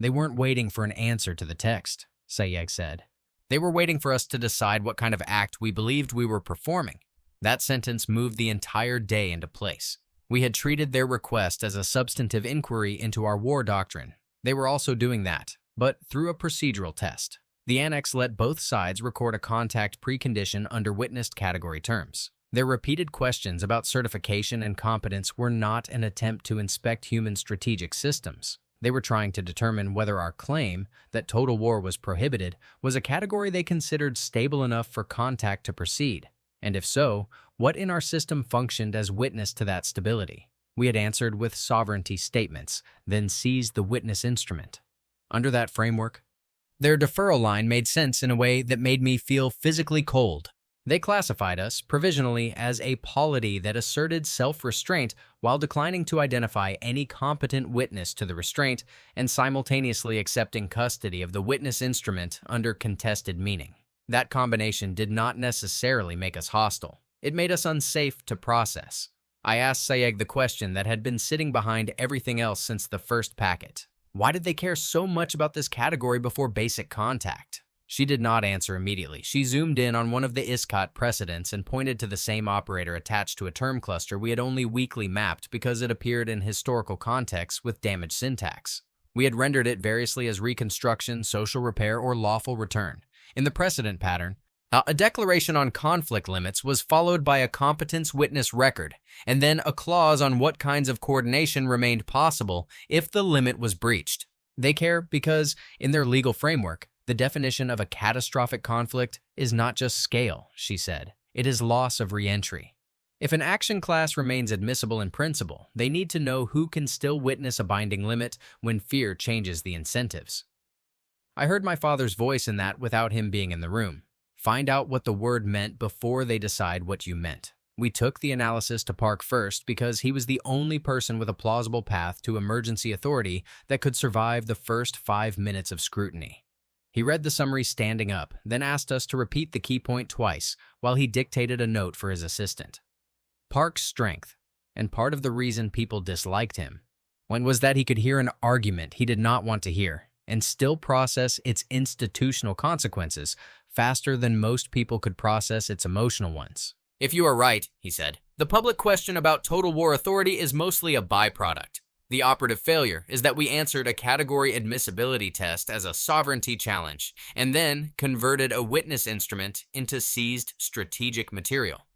They weren't waiting for an answer to the text, Sayeg said. They were waiting for us to decide what kind of act we believed we were performing. That sentence moved the entire day into place. We had treated their request as a substantive inquiry into our war doctrine. They were also doing that, but through a procedural test. The annex let both sides record a contact precondition under witnessed category terms. Their repeated questions about certification and competence were not an attempt to inspect human strategic systems. They were trying to determine whether our claim that total war was prohibited was a category they considered stable enough for contact to proceed, and if so, what in our system functioned as witness to that stability. We had answered with sovereignty statements, then seized the witness instrument. Under that framework, their deferral line made sense in a way that made me feel physically cold. They classified us, provisionally, as a polity that asserted self-restraint while declining to identify any competent witness to the restraint and simultaneously accepting custody of the witness instrument under contested meaning. That combination did not necessarily make us hostile. It made us unsafe to process. I asked Sayeg the question that had been sitting behind everything else since the first packet. Why did they care so much about this category before basic contact? She did not answer immediately. She zoomed in on one of the ISCAT precedents and pointed to the same operator attached to a term cluster we had only weakly mapped because it appeared in historical context with damaged syntax. We had rendered it variously as reconstruction, social repair, or lawful return. In the precedent pattern, a declaration on conflict limits was followed by a competence witness record, and then a clause on what kinds of coordination remained possible if the limit was breached. They care because, in their legal framework, the definition of a catastrophic conflict is not just scale, she said. It is loss of reentry. If an action class remains admissible in principle, they need to know who can still witness a binding limit when fear changes the incentives. I heard my father's voice in that without him being in the room. Find out what the word meant before they decide what you meant. We took the analysis to Park first because he was the only person with a plausible path to emergency authority that could survive the first 5 minutes of scrutiny. He read the summary standing up, then asked us to repeat the key point twice while he dictated a note for his assistant. Park's strength, and part of the reason people disliked him, was that he could hear an argument he did not want to hear and still process its institutional consequences faster than most people could process its emotional ones. If you are right, he said, the public question about total war authority is mostly a byproduct. The operative failure is that we answered a category admissibility test as a sovereignty challenge and then converted a witness instrument into seized strategic material.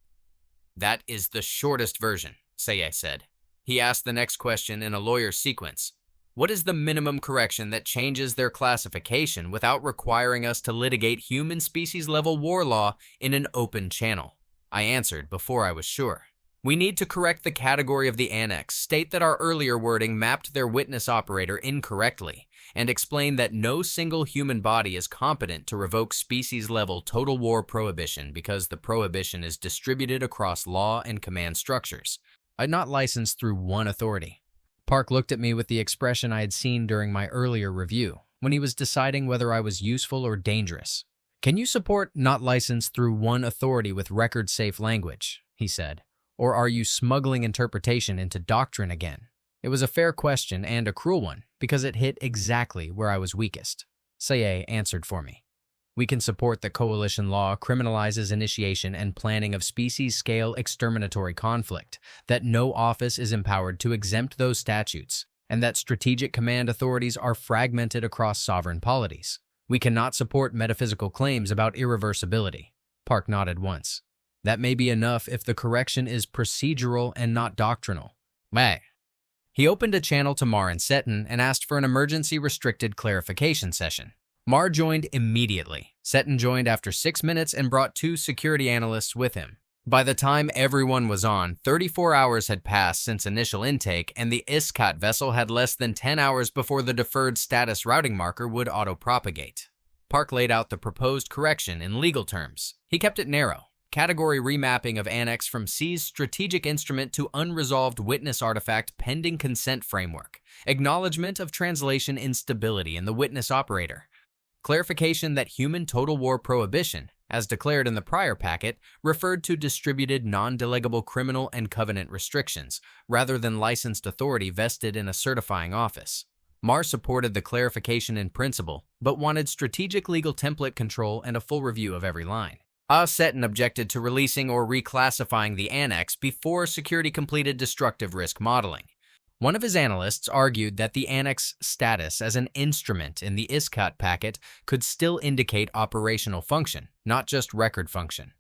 That is the shortest version, Seye said. He asked the next question in a lawyer's sequence. What is the minimum correction that changes their classification without requiring us to litigate human species-level war law in an open channel? I answered before I was sure. We need to correct the category of the annex, state that our earlier wording mapped their witness operator incorrectly, and explain that no single human body is competent to revoke species-level total war prohibition because the prohibition is distributed across law and command structures. I'm not licensed through one authority. Park looked at me with the expression I had seen during my earlier review, when he was deciding whether I was useful or dangerous. Can you support not licensed through one authority with record-safe language? He said. Or are you smuggling interpretation into doctrine again? It was a fair question and a cruel one, because it hit exactly where I was weakest. Seye answered for me. We can support that coalition law criminalizes initiation and planning of species-scale exterminatory conflict, that no office is empowered to exempt those statutes, and that strategic command authorities are fragmented across sovereign polities. We cannot support metaphysical claims about irreversibility. Park nodded once. That may be enough if the correction is procedural and not doctrinal. May. He opened a channel to Mar and Seton and asked for an emergency restricted clarification session. Mar joined immediately. Seton joined after 6 minutes and brought 2 security analysts with him. By the time everyone was on, 34 hours had passed since initial intake, and the ISCAT vessel had less than 10 hours before the deferred status routing marker would auto-propagate. Park laid out the proposed correction in legal terms. He kept it narrow. Category remapping of annex from seized strategic instrument to unresolved witness artifact pending consent framework. Acknowledgement of translation instability in the witness operator. Clarification that human total war prohibition, as declared in the prior packet, referred to distributed non-delegable criminal and covenant restrictions, rather than licensed authority vested in a certifying office. Mar supported the clarification in principle, but wanted strategic legal template control and a full review of every line. Seton objected to releasing or reclassifying the annex before security completed destructive risk modeling. One of his analysts argued that the annex status as an instrument in the ISCAT packet could still indicate operational function, not just record function.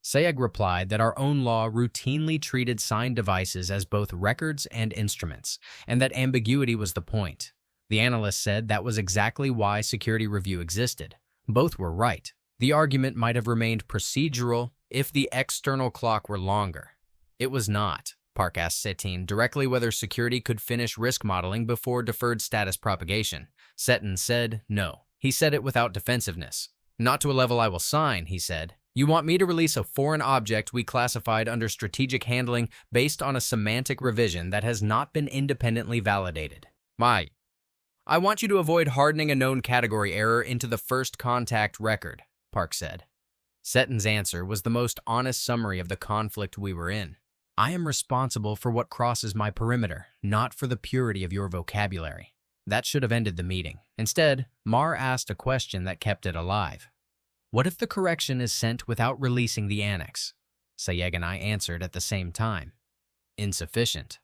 Sayegh replied that our own law routinely treated signed devices as both records and instruments, and that ambiguity was the point. The analyst said that was exactly why security review existed. Both were right. The argument might have remained procedural if the external clock were longer. It was not. Park asked Seton directly whether security could finish risk modeling before deferred status propagation. Seton said no. He said it without defensiveness. Not to a level I will sign, he said. You want me to release a foreign object we classified under strategic handling based on a semantic revision that has not been independently validated. I want you to avoid hardening a known category error into the first contact record, Park said. Seton's answer was the most honest summary of the conflict we were in. I am responsible for what crosses my perimeter, not for the purity of your vocabulary. That should have ended the meeting. Instead, Mar asked a question that kept it alive. What if the correction is sent without releasing the annex? Sayegh and I answered at the same time. Insufficient.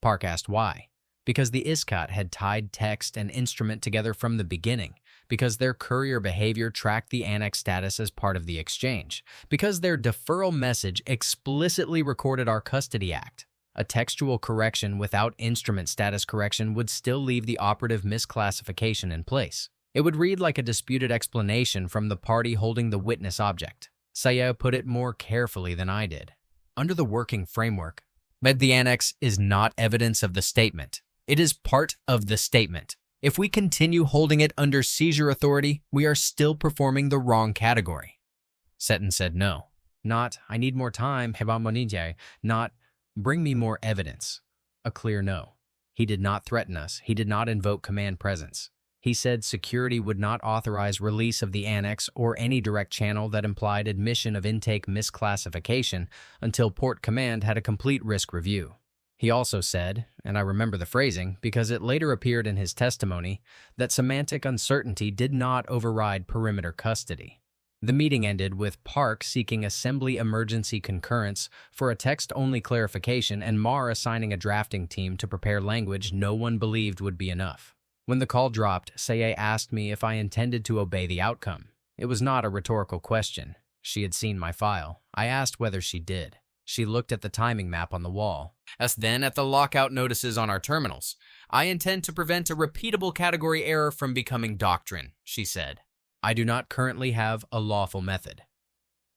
Park asked why. because the ISCOT had tied text and instrument together from the beginning, because their courier behavior tracked the annex status as part of the exchange, because their deferral message explicitly recorded our custody act. A textual correction without instrument status correction would still leave the operative misclassification in place. It would read like a disputed explanation from the party holding the witness object. Saya put it more carefully than I did. Under the working framework, the annex is not evidence of the statement. It is part of the statement. If we continue holding it under seizure authority, we are still performing the wrong category. Seton said no. Not, I need more time, not, bring me more evidence. A clear no. He did not threaten us. He did not invoke command presence. He said security would not authorize release of the annex or any direct channel that implied admission of intake misclassification until Port Command had a complete risk review. He also said, and I remember the phrasing because it later appeared in his testimony, that semantic uncertainty did not override perimeter custody. The meeting ended with Park seeking assembly emergency concurrence for a text-only clarification and Mar assigning a drafting team to prepare language no one believed would be enough. When the call dropped, Saye asked me if I intended to obey the outcome. It was not a rhetorical question. She had seen my file. I asked whether she did. She looked at the timing map on the wall. Then at the lockout notices on our terminals. I intend to prevent a repeatable category error from becoming doctrine, she said. I do not currently have a lawful method.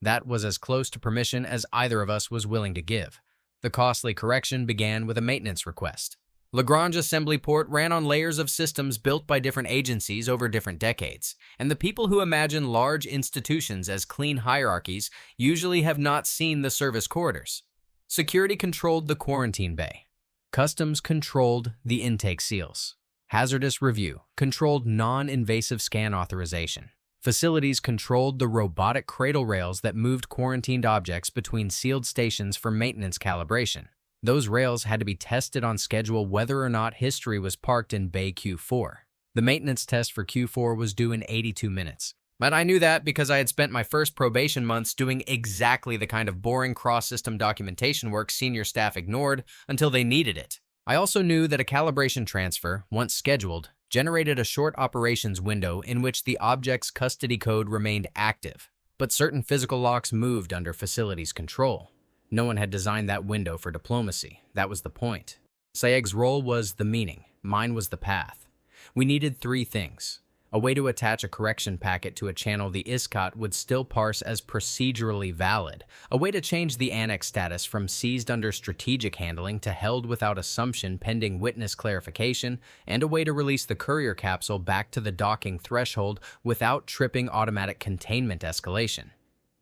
That was as close to permission as either of us was willing to give. The costly correction began with a maintenance request. Lagrange Assembly Port ran on layers of systems built by different agencies over different decades, and the people who imagine large institutions as clean hierarchies usually have not seen the service corridors. Security controlled the quarantine bay. Customs controlled the intake seals. Hazardous review controlled non-invasive scan authorization. Facilities controlled the robotic cradle rails that moved quarantined objects between sealed stations for maintenance calibration. Those rails had to be tested on schedule whether or not history was parked in Bay Q4. The maintenance test for Q4 was due in 82 minutes. But I knew that because I had spent my first probation months doing exactly the kind of boring cross-system documentation work senior staff ignored until they needed it. I also knew that a calibration transfer, once scheduled, generated a short operations window in which the object's custody code remained active, but certain physical locks moved under facilities control. No one had designed that window for diplomacy. That was the point. Sayeg's role was the meaning. Mine was the path. We needed three things. A way to attach a correction packet to a channel the ISCOT would still parse as procedurally valid. A way to change the annex status from seized under strategic handling to held without assumption pending witness clarification, and a way to release the courier capsule back to the docking threshold without tripping automatic containment escalation.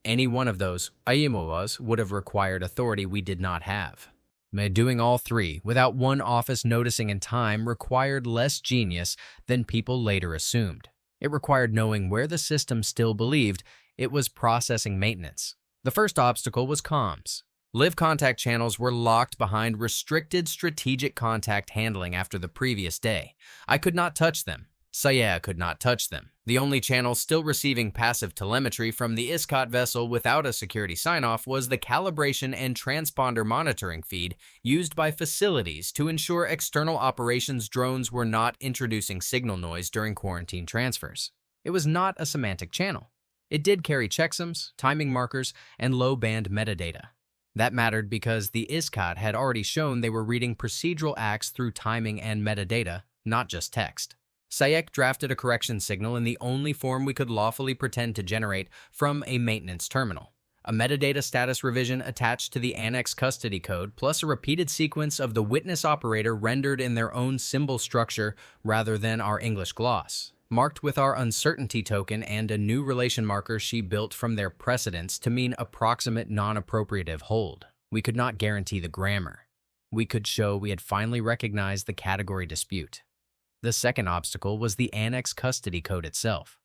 Any one of those, would have required authority we did not have. Doing all three, without one office noticing in time, required less genius than people later assumed. It required knowing where the system still believed it was processing maintenance. The first obstacle was comms. Live contact channels were locked behind restricted strategic contact handling after the previous day. I could not touch them. Saya could not touch them. The only channel still receiving passive telemetry from the ISCOT vessel without a security sign-off was the calibration and transponder monitoring feed used by facilities to ensure external operations drones were not introducing signal noise during quarantine transfers. It was not a semantic channel. It did carry checksums, timing markers, and low-band metadata. That mattered because the ISCOT had already shown they were reading procedural acts through timing and metadata, not just text. Sayek drafted a correction signal in the only form we could lawfully pretend to generate from a maintenance terminal. A metadata status revision attached to the annex custody code, plus a repeated sequence of the witness operator rendered in their own symbol structure rather than our English gloss, marked with our uncertainty token and a new relation marker she built from their precedents to mean approximate non-appropriative hold. We could not guarantee the grammar. We could show we had finally recognized the category dispute. The second obstacle was the annex custody code itself.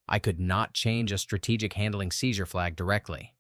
I could not change a strategic handling seizure flag directly.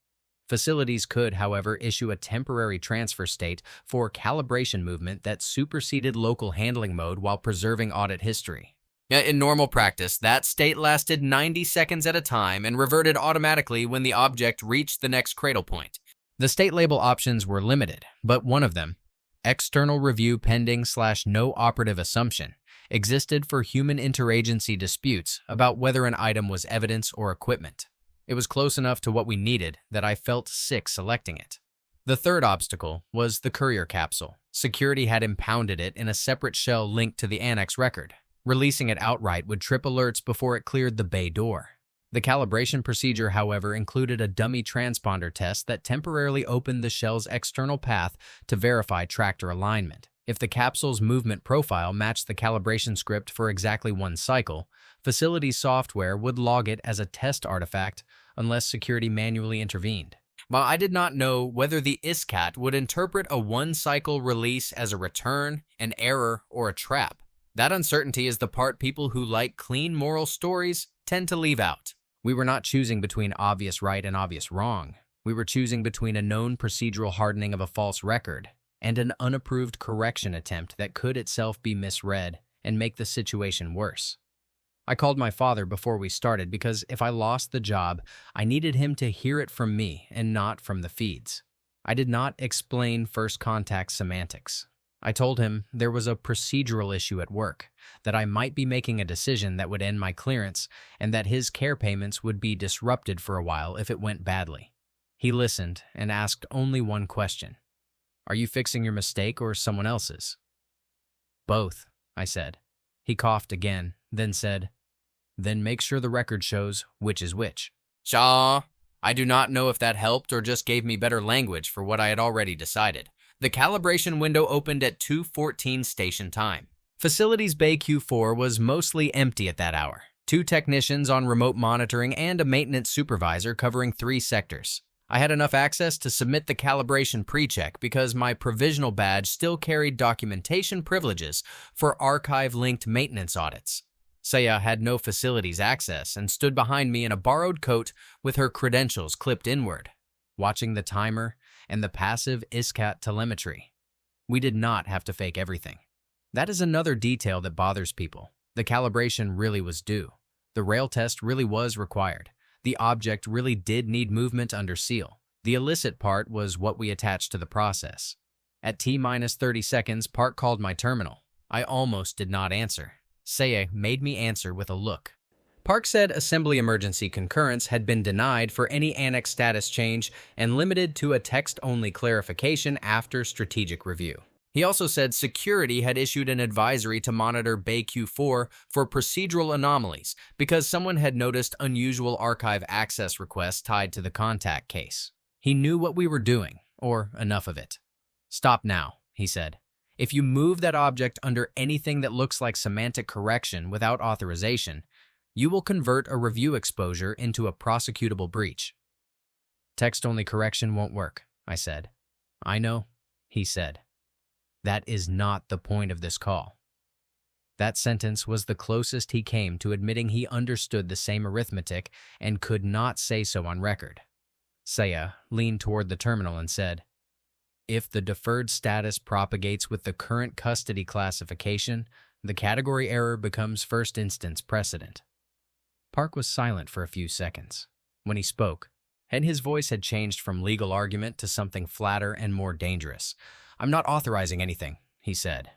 Facilities could, however, issue a temporary transfer state for calibration movement that superseded local handling mode while preserving audit history. In normal practice, that state lasted 90 seconds at a time and reverted automatically when the object reached the next cradle point. The state label options were limited, but one of them, External review pending/no operative assumption existed for human interagency disputes about whether an item was evidence or equipment. It was close enough to what we needed that I felt sick selecting it. The third obstacle was the courier capsule. Security had impounded it in a separate shell linked to the annex record. Releasing it outright would trip alerts before it cleared the bay door. The calibration procedure, however, included a dummy transponder test that temporarily opened the shell's external path to verify tractor alignment. If the capsule's movement profile matched the calibration script for exactly one cycle, facility software would log it as a test artifact unless security manually intervened. While I did not know whether the ISCAT would interpret a one-cycle release as a return, an error, or a trap, that uncertainty is the part people who like clean moral stories tend to leave out. We were not choosing between obvious right and obvious wrong. We were choosing between a known procedural hardening of a false record and an unapproved correction attempt that could itself be misread and make the situation worse. I called my father before we started because if I lost the job, I needed him to hear it from me and not from the feeds. I did not explain first contact semantics. I told him there was a procedural issue at work, that I might be making a decision that would end my clearance, and that his care payments would be disrupted for a while if it went badly. He listened and asked only one question. "Are you fixing your mistake or someone else's?" "Both," I said. He coughed again, then said, "Then make sure the record shows which is which." Shaw, I do not know if that helped or just gave me better language for what I had already decided. The calibration window opened at 2:14 station time. Facility's Bay Q4 was mostly empty at that hour. 2 technicians on remote monitoring and a maintenance supervisor covering 3 sectors. I had enough access to submit the calibration pre-check because my provisional badge still carried documentation privileges for archive-linked maintenance audits. Saya had no facilities access and stood behind me in a borrowed coat with her credentials clipped inward, watching the timer and the passive ISCAT telemetry. We did not have to fake everything. That is another detail that bothers people. The calibration really was due. The rail test really was required. The object really did need movement under seal. The illicit part was what we attached to the process. At T-30 seconds, Park called my terminal. I almost did not answer. Saya made me answer with a look. Park said assembly emergency concurrence had been denied for any annex status change and limited to a text-only clarification after strategic review. He also said security had issued an advisory to monitor Bay Q4 for procedural anomalies because someone had noticed unusual archive access requests tied to the contact case. He knew what we were doing, or enough of it. "Stop now," he said. "If you move that object under anything that looks like semantic correction without authorization, you will convert a review exposure into a prosecutable breach." "Text-only correction won't work," I said. "I know," he said. "That is not the point of this call." That sentence was the closest he came to admitting he understood the same arithmetic and could not say so on record. Saya leaned toward the terminal and said, "If the deferred status propagates with the current custody classification, the category error becomes first instance precedent." Park was silent for a few seconds. When he spoke, and his voice had changed from legal argument to something flatter and more dangerous. "I'm not authorizing anything," he said.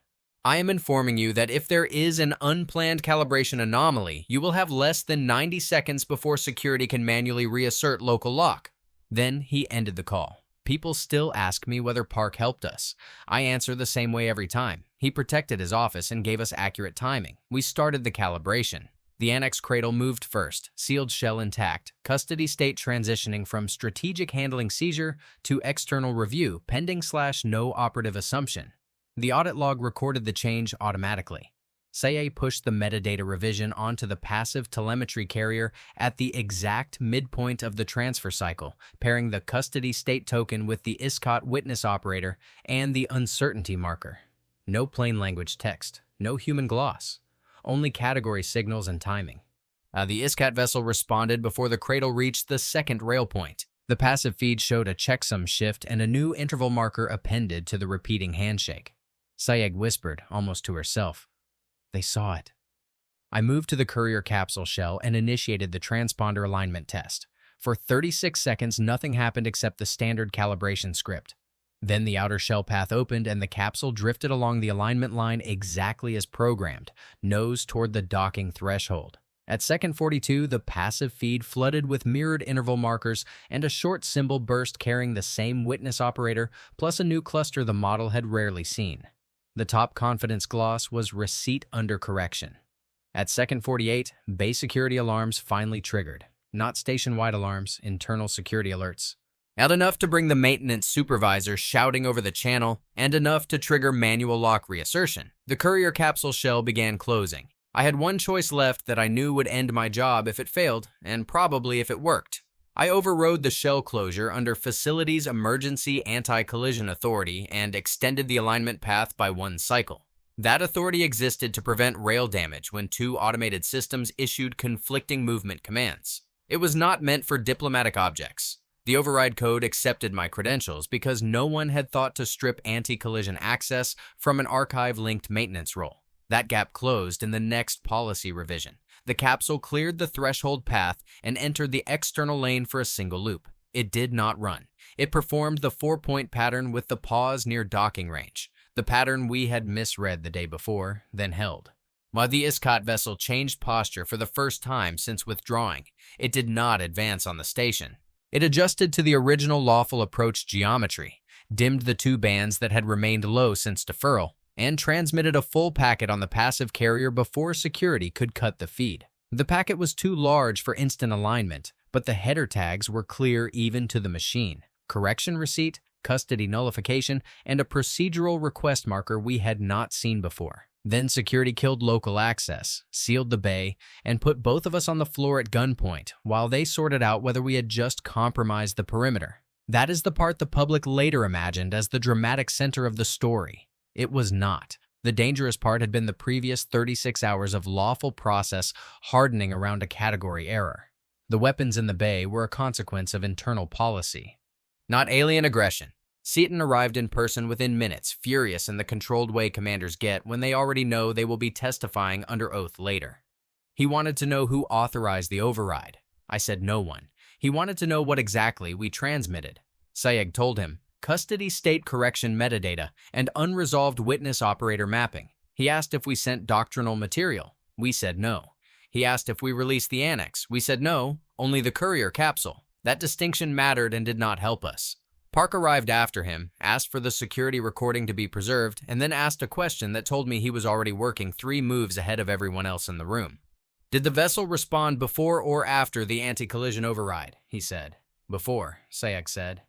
"I am informing you that if there is an unplanned calibration anomaly, you will have less than 90 seconds before security can manually reassert local lock." Then he ended the call. People still ask me whether Park helped us. I answer the same way every time. He protected his office and gave us accurate timing. We started the calibration. The annex cradle moved first, sealed shell intact, custody state transitioning from strategic handling seizure to external review pending/no operative assumption. The audit log recorded the change automatically. Saya pushed the metadata revision onto the passive telemetry carrier at the exact midpoint of the transfer cycle, pairing the custody state token with the ISCAT witness operator and the uncertainty marker. No plain language text, no human gloss. Only category signals and timing. The ISCAT vessel responded before the cradle reached the second rail point. The passive feed showed a checksum shift and a new interval marker appended to the repeating handshake. Sayeg whispered, almost to herself, "They saw it." I moved to the courier capsule shell and initiated the transponder alignment test. For 36 seconds, nothing happened except the standard calibration script. Then the outer shell path opened and the capsule drifted along the alignment line exactly as programmed, nose toward the docking threshold. At second 42, the passive feed flooded with mirrored interval markers and a short symbol burst carrying the same witness operator plus a new cluster the model had rarely seen. The top confidence gloss was receipt under correction. At second 48, base security alarms finally triggered. Not station-wide alarms, internal security alerts. And enough to bring the maintenance supervisor shouting over the channel, and enough to trigger manual lock reassertion. The courier capsule shell began closing. I had one choice left that I knew would end my job if it failed, and probably if it worked. I overrode the shell closure under Facilities Emergency Anti-Collision Authority and extended the alignment path by one cycle. That authority existed to prevent rail damage when two automated systems issued conflicting movement commands. It was not meant for diplomatic objects. The override code accepted my credentials because no one had thought to strip anti-collision access from an archive-linked maintenance role. That gap closed in the next policy revision. The capsule cleared the threshold path and entered the external lane for a single loop. It did not run. It performed the 4-point pattern with the pause near docking range, the pattern we had misread the day before, then held. While the ISCOT vessel changed posture for the first time since withdrawing, it did not advance on the station. It adjusted to the original lawful approach geometry, dimmed the two bands that had remained low since deferral, and transmitted a full packet on the passive carrier before security could cut the feed. The packet was too large for instant alignment, but the header tags were clear even to the machine. Correction receipt, custody nullification, and a procedural request marker we had not seen before. Then security killed local access, sealed the bay, and put both of us on the floor at gunpoint while they sorted out whether we had just compromised the perimeter. That is the part the public later imagined as the dramatic center of the story. It was not. The dangerous part had been the previous 36 hours of lawful process hardening around a category error. The weapons in the bay were a consequence of internal policy, not alien aggression. Seaton arrived in person within minutes, furious in the controlled way commanders get when they already know they will be testifying under oath later. He wanted to know who authorized the override. I said no one. He wanted to know what exactly we transmitted. Sayeg told him, custody state correction metadata and unresolved witness operator mapping. He asked if we sent doctrinal material. We said no. He asked if we released the annex. We said no, only the courier capsule. That distinction mattered and did not help us. Park arrived after him, asked for the security recording to be preserved, and then asked a question that told me he was already working 3 moves ahead of everyone else in the room. Did the vessel respond before or after the anti-collision override? He said. Before, Sayek said.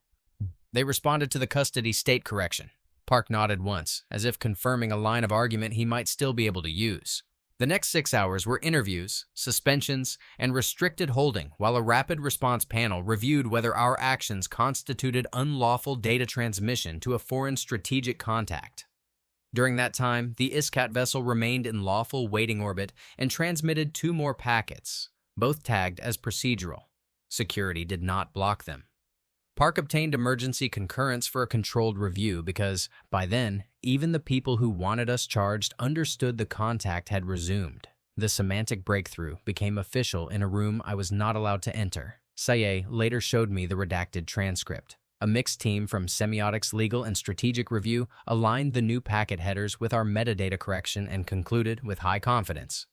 They responded to the custody state correction. Park nodded once, as if confirming a line of argument he might still be able to use. The next 6 hours were interviews, suspensions, and restricted holding while a rapid response panel reviewed whether our actions constituted unlawful data transmission to a foreign strategic contact. During that time, the ISCAT vessel remained in lawful waiting orbit and transmitted 2 more packets, both tagged as procedural. Security did not block them. Park obtained emergency concurrence for a controlled review because, by then, even the people who wanted us charged understood the contact had resumed. The semantic breakthrough became official in a room I was not allowed to enter. Saye later showed me the redacted transcript. A mixed team from Semiotics Legal and Strategic Review aligned the new packet headers with our metadata correction and concluded, with high confidence,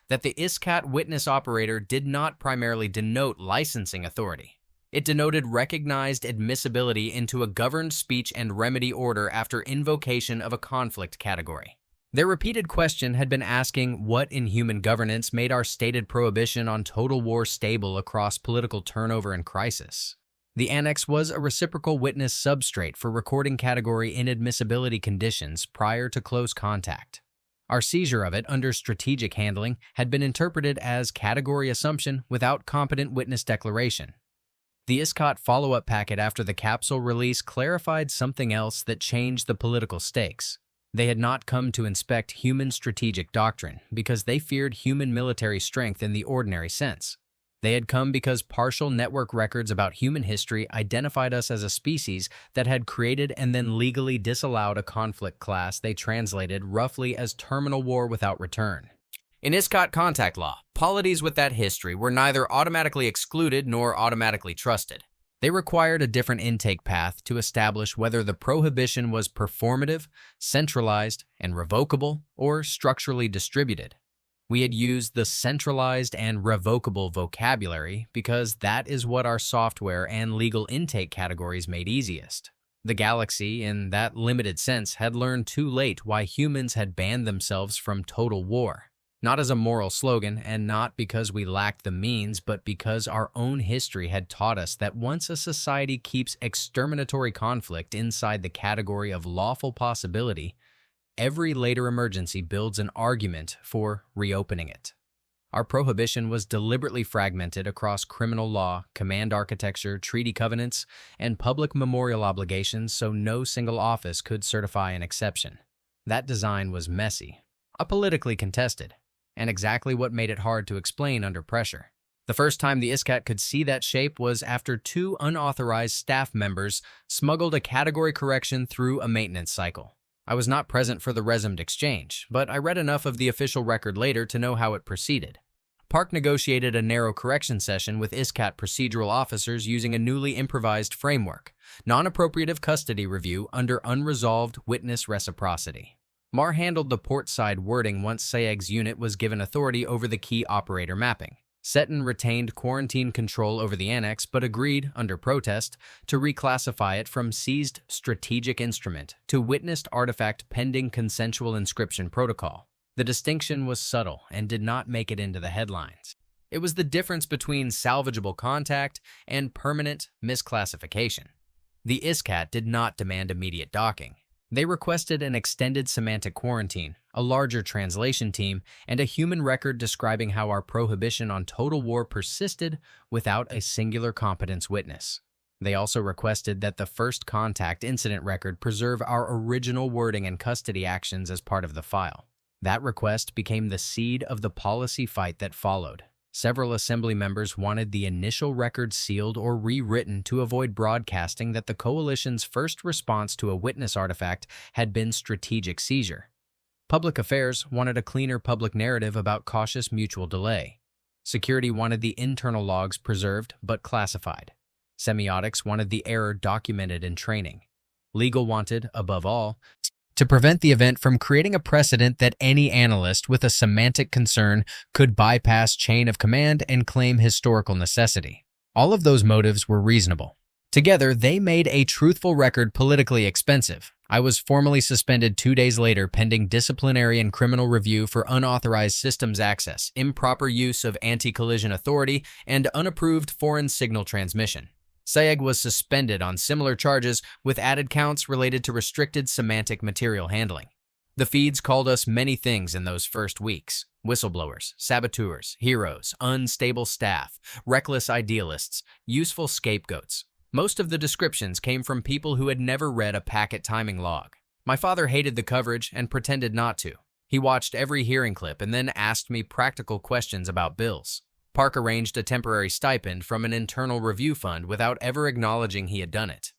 that the ISCAT witness operator did not primarily denote licensing authority. It denoted recognized admissibility into a governed speech and remedy order after invocation of a conflict category. Their repeated question had been asking what in human governance made our stated prohibition on total war stable across political turnover and crisis. The annex was a reciprocal witness substrate for recording category inadmissibility conditions prior to close contact. Our seizure of it under strategic handling had been interpreted as category assumption without competent witness declaration. The ISCOT follow-up packet after the capsule release clarified something else that changed the political stakes. They had not come to inspect human strategic doctrine because they feared human military strength in the ordinary sense. They had come because partial network records about human history identified us as a species that had created and then legally disallowed a conflict class they translated roughly as terminal war without return. In ISCOT contact law, polities with that history were neither automatically excluded nor automatically trusted. They required a different intake path to establish whether the prohibition was performative, centralized, and revocable, or structurally distributed. We had used the centralized and revocable vocabulary because that is what our software and legal intake categories made easiest. The galaxy, in that limited sense, had learned too late why humans had banned themselves from total war. Not as a moral slogan, and not because we lacked the means, but because our own history had taught us that once a society keeps exterminatory conflict inside the category of lawful possibility, every later emergency builds an argument for reopening it. Our prohibition was deliberately fragmented across criminal law, command architecture, treaty covenants, and public memorial obligations so no single office could certify an exception. That design was messy, apolitically contested, and exactly what made it hard to explain under pressure. The first time the ISCAT could see that shape was after 2 unauthorized staff members smuggled a category correction through a maintenance cycle. I was not present for the resumed exchange, but I read enough of the official record later to know how it proceeded. Park negotiated a narrow correction session with ISCAT procedural officers using a newly improvised framework, non-appropriative custody review under unresolved witness reciprocity. Mar handled the port-side wording once SAEG's unit was given authority over the key operator mapping. Seton retained quarantine control over the annex but agreed, under protest, to reclassify it from seized strategic instrument to witnessed artifact pending consensual inscription protocol. The distinction was subtle and did not make it into the headlines. It was the difference between salvageable contact and permanent misclassification. The ISCAT did not demand immediate docking. They requested an extended semantic quarantine, a larger translation team, and a human record describing how our prohibition on total war persisted without a singular competence witness. They also requested that the first contact incident record preserve our original wording and custody actions as part of the file. That request became the seed of the policy fight that followed. Several assembly members wanted the initial record sealed or rewritten to avoid broadcasting that the coalition's first response to a witness artifact had been strategic seizure. Public Affairs wanted a cleaner public narrative about cautious mutual delay. Security wanted the internal logs preserved but classified. Semiotics wanted the error documented in training. Legal wanted, above all, to prevent the event from creating a precedent that any analyst with a semantic concern could bypass chain of command and claim historical necessity. All of those motives were reasonable. Together, they made a truthful record politically expensive. I was formally suspended 2 days later pending disciplinary and criminal review for unauthorized systems access, improper use of anti-collision authority, and unapproved foreign signal transmission. SAEG was suspended on similar charges with added counts related to restricted semantic material handling. The feeds called us many things in those first weeks: whistleblowers, saboteurs, heroes, unstable staff, reckless idealists, useful scapegoats. Most of the descriptions came from people who had never read a packet timing log. My father hated the coverage and pretended not to. He watched every hearing clip and then asked me practical questions about bills. Park arranged a temporary stipend from an internal review fund without ever acknowledging he had done it.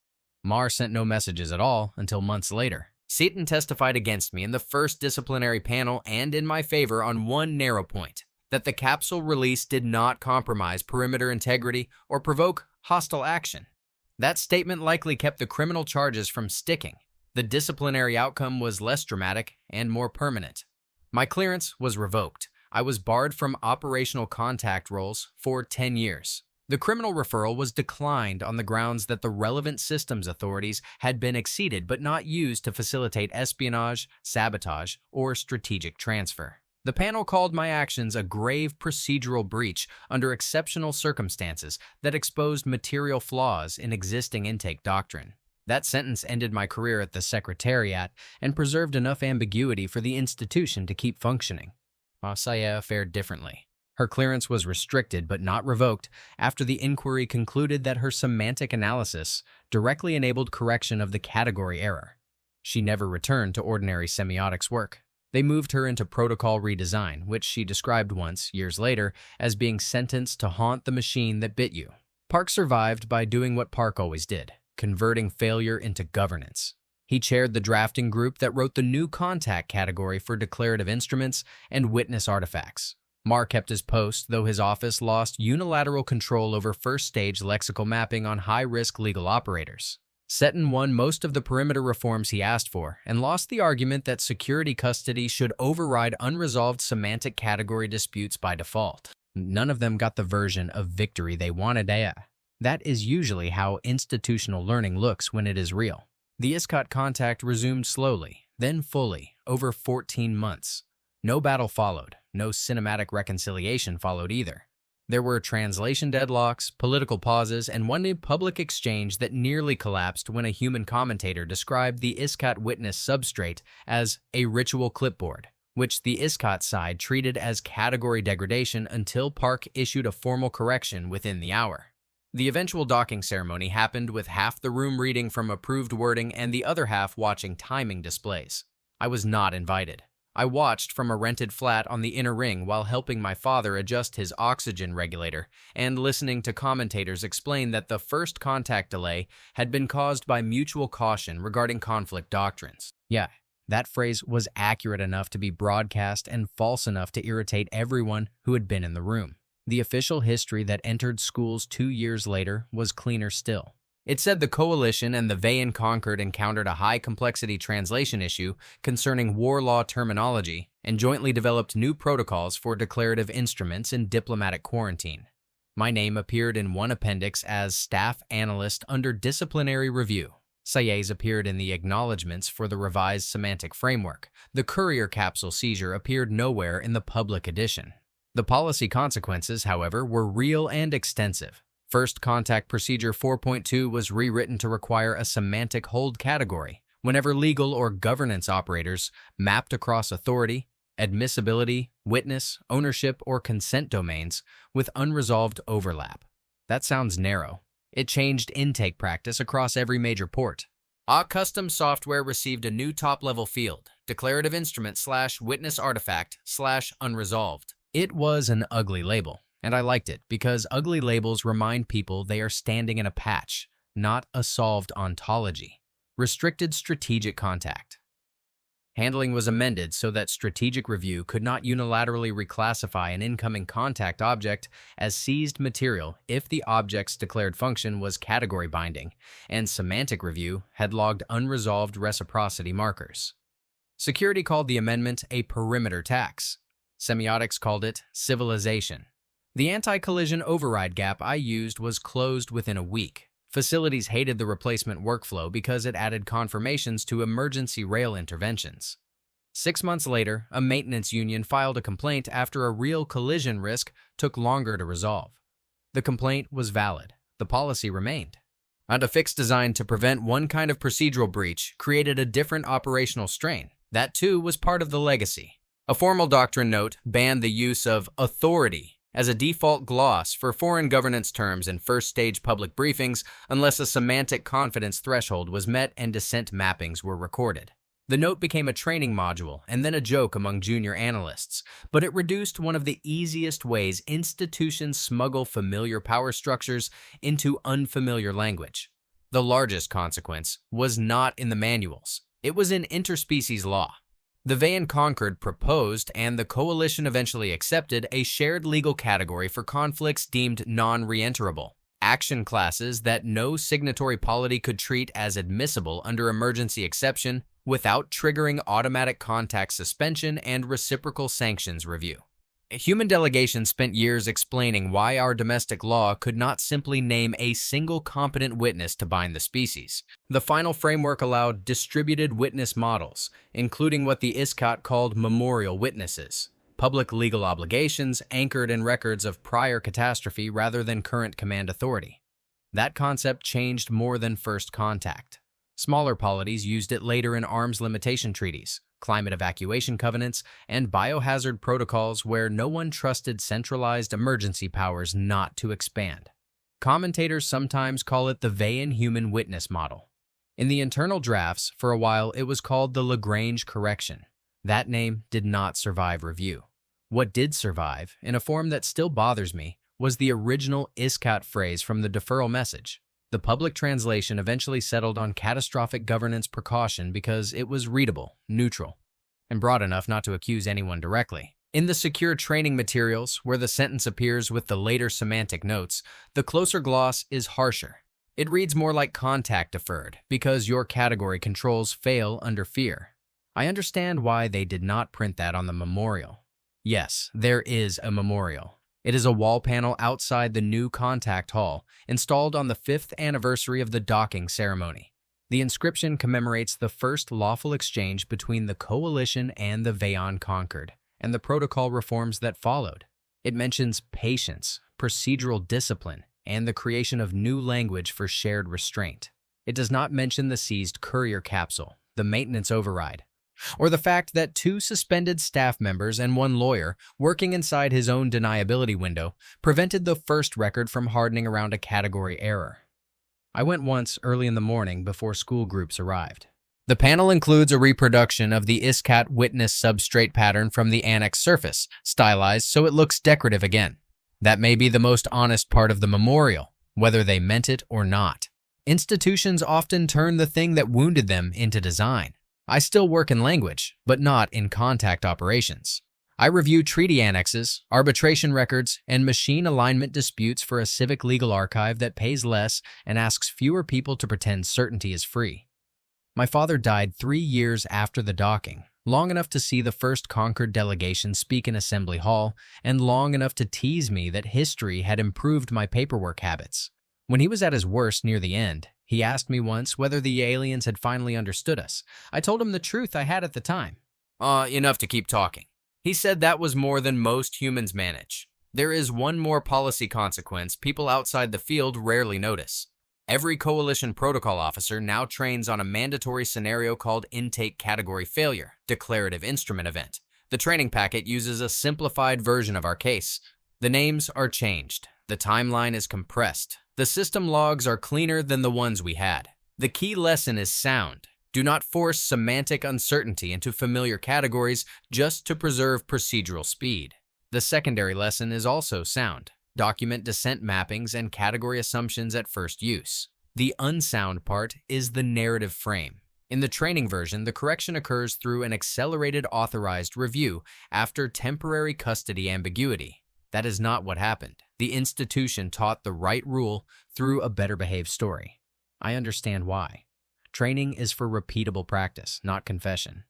Mar sent no messages at all until months later. Seton testified against me in the first disciplinary panel and in my favor on one narrow point: that the capsule release did not compromise perimeter integrity or provoke hostile action. That statement likely kept the criminal charges from sticking. The disciplinary outcome was less dramatic and more permanent. My clearance was revoked. I was barred from operational contact roles for 10 years. The criminal referral was declined on the grounds that the relevant systems authorities had been exceeded but not used to facilitate espionage, sabotage, or strategic transfer. The panel called my actions a grave procedural breach under exceptional circumstances that exposed material flaws in existing intake doctrine. That sentence ended my career at the Secretariat and preserved enough ambiguity for the institution to keep functioning. Saya fared differently. Her clearance was restricted but not revoked after the inquiry concluded that her semantic analysis directly enabled correction of the category error. She never returned to ordinary semiotics work. They moved her into protocol redesign, which she described once, years later, as being sentenced to haunt the machine that bit you. Park survived by doing what Park always did: converting failure into governance. He chaired the drafting group that wrote the new contact category for declarative instruments and witness artifacts. Marr kept his post, though his office lost unilateral control over first-stage lexical mapping on high-risk legal operators. Seton won most of the perimeter reforms he asked for and lost the argument that security custody should override unresolved semantic category disputes by default. None of them got the version of victory they wanted. That is usually how institutional learning looks when it is real. The ISCOT contact resumed slowly, then fully, over 14 months. No battle followed, no cinematic reconciliation followed either. There were translation deadlocks, political pauses, and one public exchange that nearly collapsed when a human commentator described the ISCOT witness substrate as a ritual clipboard, which the ISCOT side treated as category degradation until Park issued a formal correction within the hour. The eventual docking ceremony happened with half the room reading from approved wording and the other half watching timing displays. I was not invited. I watched from a rented flat on the inner ring while helping my father adjust his oxygen regulator and listening to commentators explain that the first contact delay had been caused by mutual caution regarding conflict doctrines. Yeah, that phrase was accurate enough to be broadcast and false enough to irritate everyone who had been in the room. The official history that entered schools 2 years later was cleaner still. It said the coalition and the Vayan Concord encountered a high-complexity translation issue concerning war law terminology and jointly developed new protocols for declarative instruments in diplomatic quarantine. My name appeared in one appendix as staff analyst under disciplinary review. Sayes appeared in the acknowledgments for the revised semantic framework. The courier capsule seizure appeared nowhere in the public edition. The policy consequences, however, were real and extensive. First Contact Procedure 4.2 was rewritten to require a semantic hold category whenever legal or governance operators mapped across authority, admissibility, witness, ownership, or consent domains with unresolved overlap. That sounds narrow. It changed intake practice across every major port. Our custom software received a new top-level field, declarative instrument / witness artifact / unresolved. It was an ugly label, and I liked it because ugly labels remind people they are standing in a patch, not a solved ontology. Restricted strategic contact. Handling was amended so that strategic review could not unilaterally reclassify an incoming contact object as seized material if the object's declared function was category binding, and semantic review had logged unresolved reciprocity markers. Security called the amendment a perimeter tax. Semiotics called it civilization. The anti-collision override gap I used was closed within a week. Facilities hated the replacement workflow because it added confirmations to emergency rail interventions. 6 months later, a maintenance union filed a complaint after a real collision risk took longer to resolve. The complaint was valid. The policy remained. And a fix designed to prevent one kind of procedural breach created a different operational strain. That too was part of the legacy. A formal doctrine note banned the use of authority as a default gloss for foreign governance terms in first-stage public briefings unless a semantic confidence threshold was met and dissent mappings were recorded. The note became a training module and then a joke among junior analysts, but it reduced one of the easiest ways institutions smuggle familiar power structures into unfamiliar language. The largest consequence was not in the manuals. It was in interspecies law. The Vayan Concord proposed, and the coalition eventually accepted, a shared legal category for conflicts deemed non-reenterable, action classes that no signatory polity could treat as admissible under emergency exception without triggering automatic contact suspension and reciprocal sanctions review. Human delegation spent years explaining why our domestic law could not simply name a single competent witness to bind the species. The final framework allowed distributed witness models, including what the ISCOT called memorial witnesses, public legal obligations anchored in records of prior catastrophe rather than current command authority. That concept changed more than first contact. Smaller polities used it later in arms limitation treaties, climate evacuation covenants, and biohazard protocols where no one trusted centralized emergency powers not to expand. Commentators sometimes call it the Vayan human witness model. In the internal drafts, for a while, it was called the Lagrange correction. That name did not survive review. What did survive, in a form that still bothers me, was the original ISCOT phrase from the deferral message. The public translation eventually settled on catastrophic governance precaution because it was readable, neutral, and broad enough not to accuse anyone directly. In the secure training materials, where the sentence appears with the later semantic notes, the closer gloss is harsher. It reads more like contact deferred because your category controls fail under fear. I understand why they did not print that on the memorial. Yes, there is a memorial. It is a wall panel outside the new contact hall, installed on the 5th anniversary of the docking ceremony. The inscription commemorates the first lawful exchange between the Coalition and the Vayon Conquered, and the protocol reforms that followed. It mentions patience, procedural discipline, and the creation of new language for shared restraint. It does not mention the seized courier capsule, the maintenance override, or the fact that 2 suspended staff members and 1 lawyer, working inside his own deniability window, prevented the first record from hardening around a category error. I went once early in the morning before school groups arrived. The panel includes a reproduction of the ISCAT witness substrate pattern from the annex surface, stylized so it looks decorative again. That may be the most honest part of the memorial, whether they meant it or not. Institutions often turn the thing that wounded them into design. I still work in language, but not in contact operations. I review treaty annexes, arbitration records, and machine alignment disputes for a civic legal archive that pays less and asks fewer people to pretend certainty is free. My father died 3 years after the docking, long enough to see the first Concord delegation speak in Assembly Hall, and long enough to tease me that history had improved my paperwork habits. When he was at his worst near the end, he asked me once whether the aliens had finally understood us. I told him the truth I had at the time. Enough to keep talking. He said that was more than most humans manage. There is one more policy consequence people outside the field rarely notice. Every Coalition protocol officer now trains on a mandatory scenario called Intake Category Failure, Declarative Instrument Event. The training packet uses a simplified version of our case. The names are changed. The timeline is compressed. The system logs are cleaner than the ones we had. The key lesson is sound. Do not force semantic uncertainty into familiar categories just to preserve procedural speed. The secondary lesson is also sound. Document descent mappings and category assumptions at first use. The unsound part is the narrative frame. In the training version, the correction occurs through an accelerated authorized review after temporary custody ambiguity. That is not what happened. The institution taught the right rule through a better behaved story. I understand why. Training is for repeatable practice, not confession.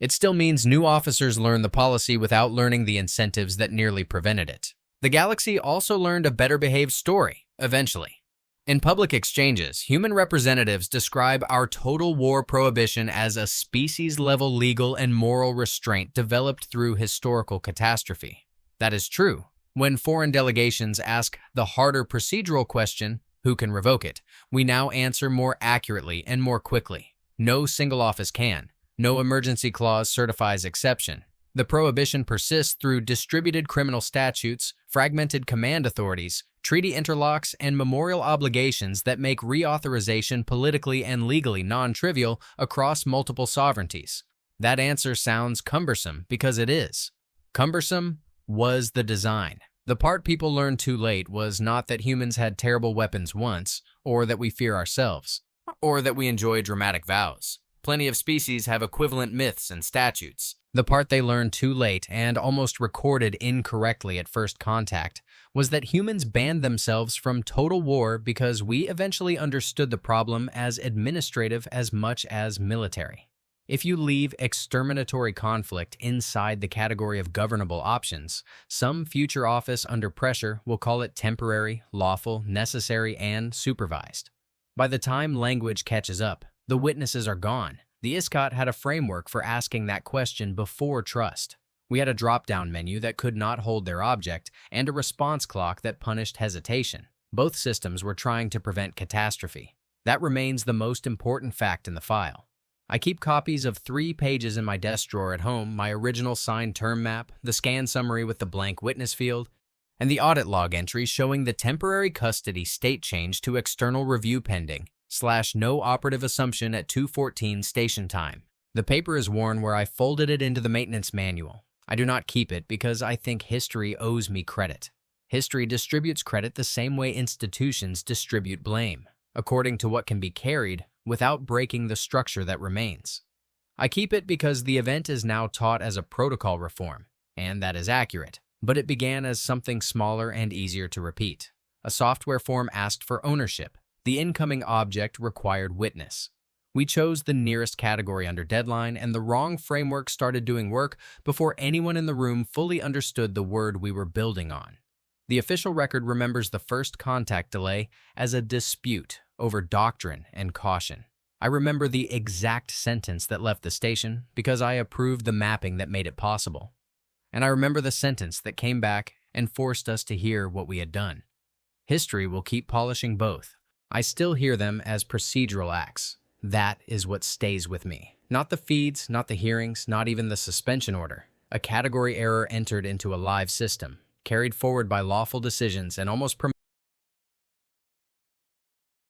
It still means new officers learn the policy without learning the incentives that nearly prevented it. The galaxy also learned a better behaved story, eventually. In public exchanges, human representatives describe our total war prohibition as a species-level legal and moral restraint developed through historical catastrophe. That is true. When foreign delegations ask the harder procedural question, who can revoke it, we now answer more accurately and more quickly. No single office can. No emergency clause certifies exception. The prohibition persists through distributed criminal statutes, fragmented command authorities, treaty interlocks, and memorial obligations that make reauthorization politically and legally non-trivial across multiple sovereignties. That answer sounds cumbersome because it is. Cumbersome was the design. The part people learned too late was not that humans had terrible weapons once, or that we fear ourselves, or that we enjoy dramatic vows. Plenty of species have equivalent myths and statutes. The part they learned too late and almost recorded incorrectly at first contact was that humans banned themselves from total war because we eventually understood the problem as administrative as much as military. If you leave exterminatory conflict inside the category of governable options, some future office under pressure will call it temporary, lawful, necessary, and supervised. By the time language catches up, the witnesses are gone. The ISCOT had a framework for asking that question before trust. We had a drop-down menu that could not hold their object and a response clock that punished hesitation. Both systems were trying to prevent catastrophe. That remains the most important fact in the file. I keep copies of 3 pages in my desk drawer at home, my original signed term map, the scan summary with the blank witness field, and the audit log entry showing the temporary custody state change to external review pending, /no operative assumption at 2:14 station time. The paper is worn where I folded it into the maintenance manual. I do not keep it because I think history owes me credit. History distributes credit the same way institutions distribute blame, according to what can be carried without breaking the structure that remains. I keep it because the event is now taught as a protocol reform. And that is accurate. But it began as something smaller and easier to repeat. A software form asked for ownership. The incoming object required witness. We chose the nearest category under deadline, and the wrong framework started doing work before anyone in the room fully understood the word we were building on. The official record remembers the first contact delay as a dispute over doctrine and caution. I remember the exact sentence that left the station because I approved the mapping that made it possible. And I remember the sentence that came back and forced us to hear what we had done. History will keep polishing both. I still hear them as procedural acts. That is what stays with me. Not the feeds, not the hearings, not even the suspension order. A category error entered into a live system, carried forward by lawful decisions and almost